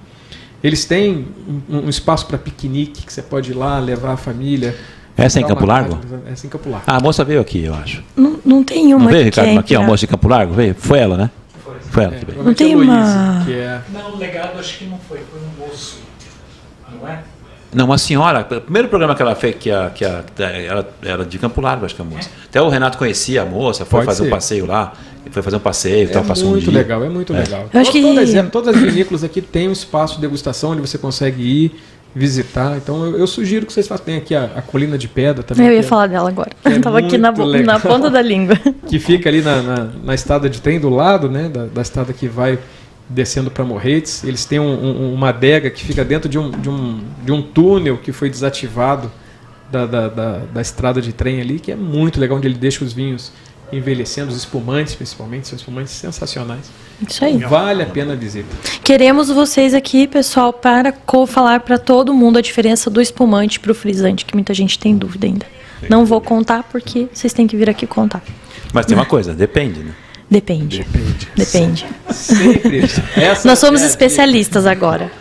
C: Eles têm um espaço para piquenique, que você pode ir lá, levar a família.
B: Essa é em Campo Largo?
C: Essa é em Campo Largo.
B: A moça veio aqui, eu acho.
A: Não tem uma.
B: Não veio, Ricardo? Aqui, a moça de Campo Largo? Veio? Foi ela, né? Foi ela que veio.
A: Não tem uma...
D: Não, o Legado acho que não foi um moço. Não é?
B: Não, uma senhora, o primeiro programa que ela fez, ela era de Campo Largo, acho que a moça. Até o Renato conhecia a moça, foi fazer um passeio lá, passou um dia.
C: É muito legal.
A: Eu acho que...
C: Todas as vinícolas aqui têm um espaço de degustação onde você consegue ir visitar. Então eu sugiro que vocês façam. Tem aqui a Colina de Pedra também.
A: Eu ia falar dela agora. Estava aqui na ponta da língua.
C: Que fica ali na estrada de trem do lado, né, da estrada que vai descendo para Morretes. Eles têm uma adega que fica dentro de um túnel que foi desativado da estrada de trem ali, que é muito legal, onde ele deixa os vinhos envelhecendo, os espumantes principalmente, são espumantes sensacionais.
A: Isso aí.
C: Vale a pena a visita.
A: Queremos vocês aqui, pessoal, para falar para todo mundo a diferença do espumante para o frisante, que muita gente tem dúvida ainda. Não vou contar porque vocês têm que vir aqui contar.
B: Mas tem uma coisa, depende, né?
A: Depende.
C: Sempre.
A: Nós somos especialistas agora.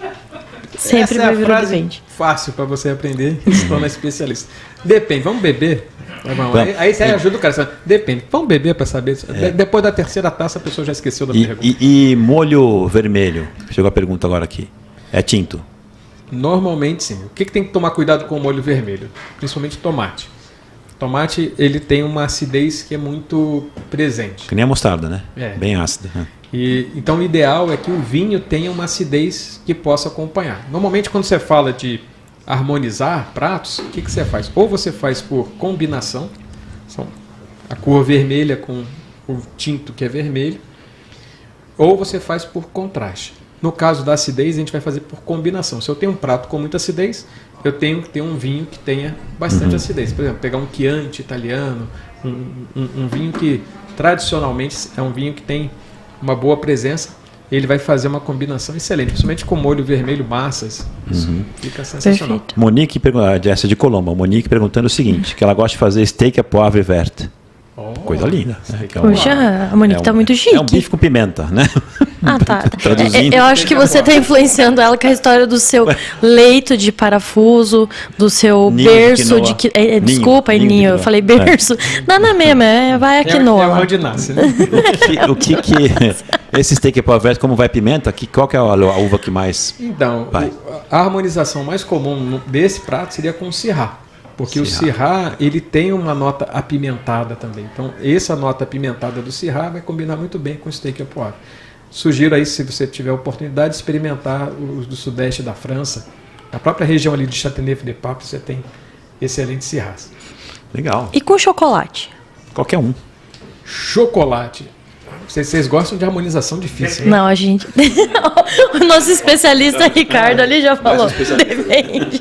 A: Sempre vai vir o depende.
C: Fácil para você aprender e se tornar especialista. Depende. Vamos beber? Aí você ajuda o cara. Depende. Vamos beber para saber. Depois da terceira taça a pessoa já esqueceu da pergunta.
B: E molho vermelho? Chegou a pergunta agora aqui. É tinto?
C: Normalmente sim. O que tem que tomar cuidado com o molho vermelho? Principalmente tomate. Tomate, ele tem uma acidez que é muito presente.
B: Que nem a mostarda, né? Bem ácida.
C: Então o ideal é que o vinho tenha uma acidez que possa acompanhar. Normalmente quando você fala de harmonizar pratos, o que você faz? Ou você faz por combinação, a cor vermelha com o tinto que é vermelho, ou você faz por contraste. No caso da acidez, a gente vai fazer por combinação. Se eu tenho um prato com muita acidez, eu tenho que ter um vinho que tenha bastante acidez. Por exemplo, pegar um Chianti italiano, um vinho que tradicionalmente é um vinho que tem uma boa presença, ele vai fazer uma combinação excelente, principalmente com molho vermelho, massas. Isso fica sensacional.
A: Perfeito.
B: Monique, essa de Colombo, Monique perguntando o seguinte, que ela gosta de fazer steak à poivre verte. Coisa linda. Né?
A: Poxa, a Monique tá muito chique.
B: É um bife com pimenta, né?
A: Ah, tá.
B: Traduzindo.
A: Eu acho que você está influenciando ela com a história do seu leito de parafuso, do seu
B: Ninho
A: berço
B: de
A: de...
B: quinoa.
A: Desculpa,
B: Ninho de
A: Ninho, eu
B: quinoa.
A: falei berço. Não, não é mesmo, vai a quinoa.
C: É
A: lá.
C: onde nasce, né?
B: O que esse steak à poivre verte, como vai pimenta, qual que é a uva que mais...
C: Então,
B: Vai.
C: a harmonização mais comum desse prato seria com o Syrah. Porque o Syrah, ele tem uma nota apimentada também. Então, essa nota apimentada do Syrah vai combinar muito bem com o steak à poivre. Sugiro aí, se você tiver a oportunidade, de experimentar os do sudeste da França. A própria região ali de Châteauneuf-du-Pape, você tem excelentes Syrahs.
B: Legal.
A: E com chocolate?
B: Qualquer um.
C: Chocolate. Vocês gostam de harmonização difícil, né?
A: Não, a gente... o nosso especialista Ricardo ali já falou. Depende.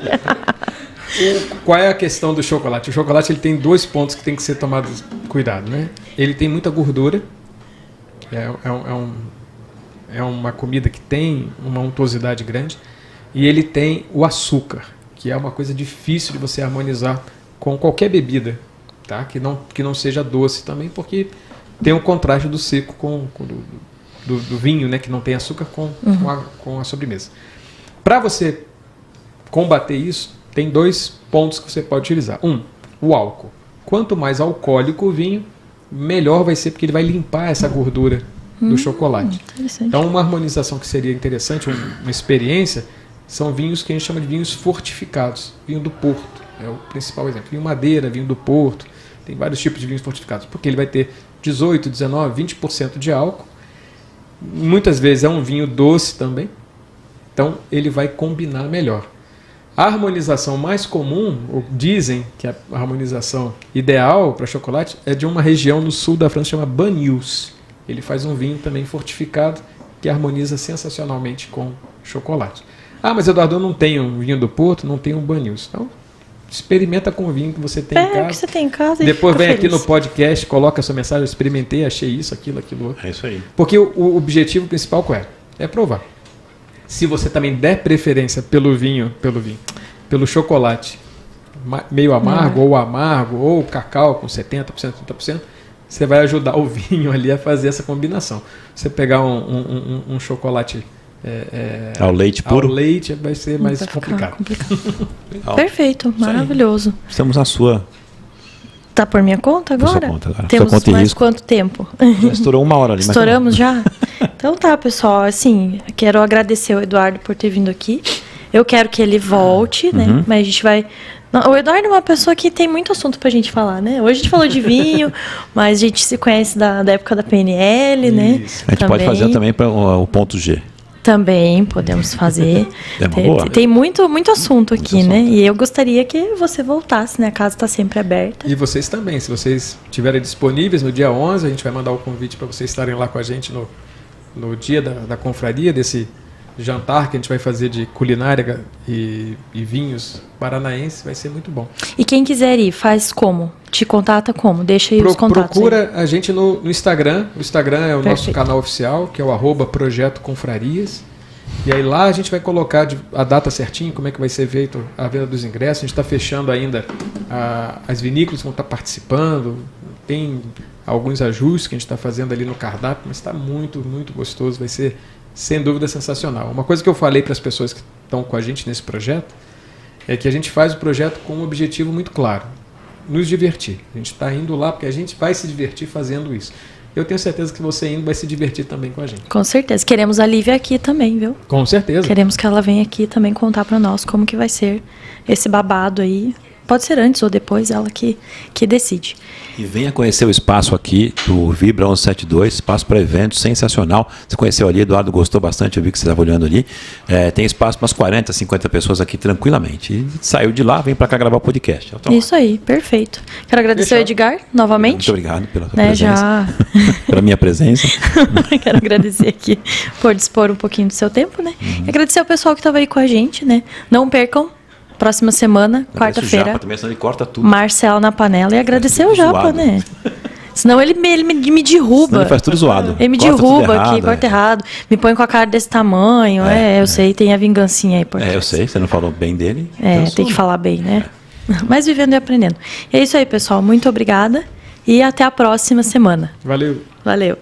C: Qual é a questão do chocolate? O chocolate ele tem 2 pontos que tem que ser tomados cuidado, né? Ele tem muita gordura. É uma comida que tem uma untuosidade grande. E ele tem o açúcar, que é uma coisa difícil de você harmonizar com qualquer bebida, tá? Que não seja doce também, porque tem um contraste do seco do vinho, né? Que não tem açúcar com a sobremesa. Para você combater isso, tem 2 pontos que você pode utilizar. O álcool. Quanto mais alcoólico o vinho, melhor vai ser, porque ele vai limpar essa gordura do chocolate. Então, uma harmonização que seria interessante, uma experiência, são vinhos que a gente chama de vinhos fortificados. Vinho do Porto é o principal exemplo. Vinho Madeira, vinho do Porto, tem vários tipos de vinhos fortificados, porque ele vai ter 18, 19, 20% de álcool. Muitas vezes é um vinho doce também, então ele vai combinar melhor. A harmonização mais comum, ou dizem que a harmonização ideal para chocolate, é de uma região no sul da França chamada Banyuls. Ele faz um vinho também fortificado que harmoniza sensacionalmente com chocolate. Ah, mas Eduardo, eu não tenho um vinho do Porto, não tenho um Banyuls. Então, experimenta com o vinho que você tem em casa.
A: Que você tem em casa e
C: depois vem
A: feliz.
C: aqui no podcast, coloca a sua mensagem, eu experimentei, achei isso, aquilo outro.
B: É isso aí.
C: Porque o objetivo principal qual é? É provar. Se você também der preferência pelo chocolate meio amargo, ou cacau com 70%, 30%, você vai ajudar o vinho ali a fazer essa combinação. Você pegar um chocolate
B: ao leite puro?
C: ao leite vai ser mais
A: Vai ficar
C: complicado.
A: Perfeito, maravilhoso.
B: Estamos na sua...
A: Tá por minha conta agora?
B: Sua conta agora.
A: Temos
B: Sua conta e
A: mais
B: risco.
A: quanto tempo?
B: Já estourou 1 hora ali. mas
A: Estouramos já? Então tá, pessoal. Assim, quero agradecer o Eduardo por ter vindo aqui. Eu quero que ele volte, né? Mas a gente vai... Não, o Eduardo é uma pessoa que tem muito assunto pra gente falar, né? Hoje a gente falou de vinho, mas a gente se conhece da época da PNL, né?
C: Isso.
B: A gente pode fazer também para o ponto G.
A: Também podemos fazer.
B: É uma boa.
A: Tem muito assunto aqui,
B: assunto.
A: né? E eu gostaria que você voltasse, né? A casa está sempre aberta.
C: E vocês também, se vocês estiverem disponíveis no dia 11, a gente vai mandar o convite para vocês estarem lá com a gente no dia da confraria, desse jantar que a gente vai fazer de culinária e vinhos paranaenses, vai ser muito bom.
A: E quem quiser ir, faz como? Te contata como? Deixa aí os contatos.
C: Procura a gente no Instagram. O Instagram é o nosso
A: Perfeito.
C: canal oficial, que é o @Projeto Confrarias. E aí lá a gente vai colocar a data certinho, como é que vai ser feito a venda dos ingressos. A gente está fechando ainda as vinícolas que vão estar participando. Tem alguns ajustes que a gente está fazendo ali no cardápio, mas está muito, muito gostoso. Vai ser, sem dúvida, sensacional. Uma coisa que eu falei para as pessoas que estão com a gente nesse projeto é que a gente faz o projeto com um objetivo muito claro: nos divertir. A gente está indo lá porque a gente vai se divertir fazendo isso. Eu tenho certeza que você indo vai se divertir também com a gente.
A: Com certeza. Queremos a Lívia aqui também, viu?
C: Com certeza.
A: Queremos que ela venha aqui também contar para nós como que vai ser esse babado aí. Pode ser antes ou depois, ela que decide.
B: E venha conhecer o espaço aqui do Vibra 1172, espaço para eventos, sensacional. Você conheceu ali, Eduardo gostou bastante, eu vi que você estava olhando ali. Tem espaço para umas 40, 50 pessoas aqui tranquilamente. E saiu de lá, vem para cá gravar o podcast.
A: Isso aí, perfeito. Quero agradecer ao Edgar, novamente.
B: Muito obrigado pela sua presença. Pela minha presença.
A: Quero agradecer aqui por dispor um pouquinho do seu tempo, né? E agradecer ao pessoal que estava aí com a gente, né? Não percam. Próxima semana, quarta-feira,
B: também, senão ele corta tudo.
A: Marcela na panela. E agradecer ao Japa, zoado, né? Senão ele me derruba.
B: Senão ele faz tudo zoado.
A: Ele me derruba aqui, corta errado. Me põe com a cara desse tamanho. Eu sei, tem a vingancinha aí por trás.
B: Eu sei, você não falou bem dele.
A: Tem que falar bem, né? Mas vivendo e aprendendo. É isso aí, pessoal. Muito obrigada. E até a próxima semana.
C: Valeu.
A: Valeu.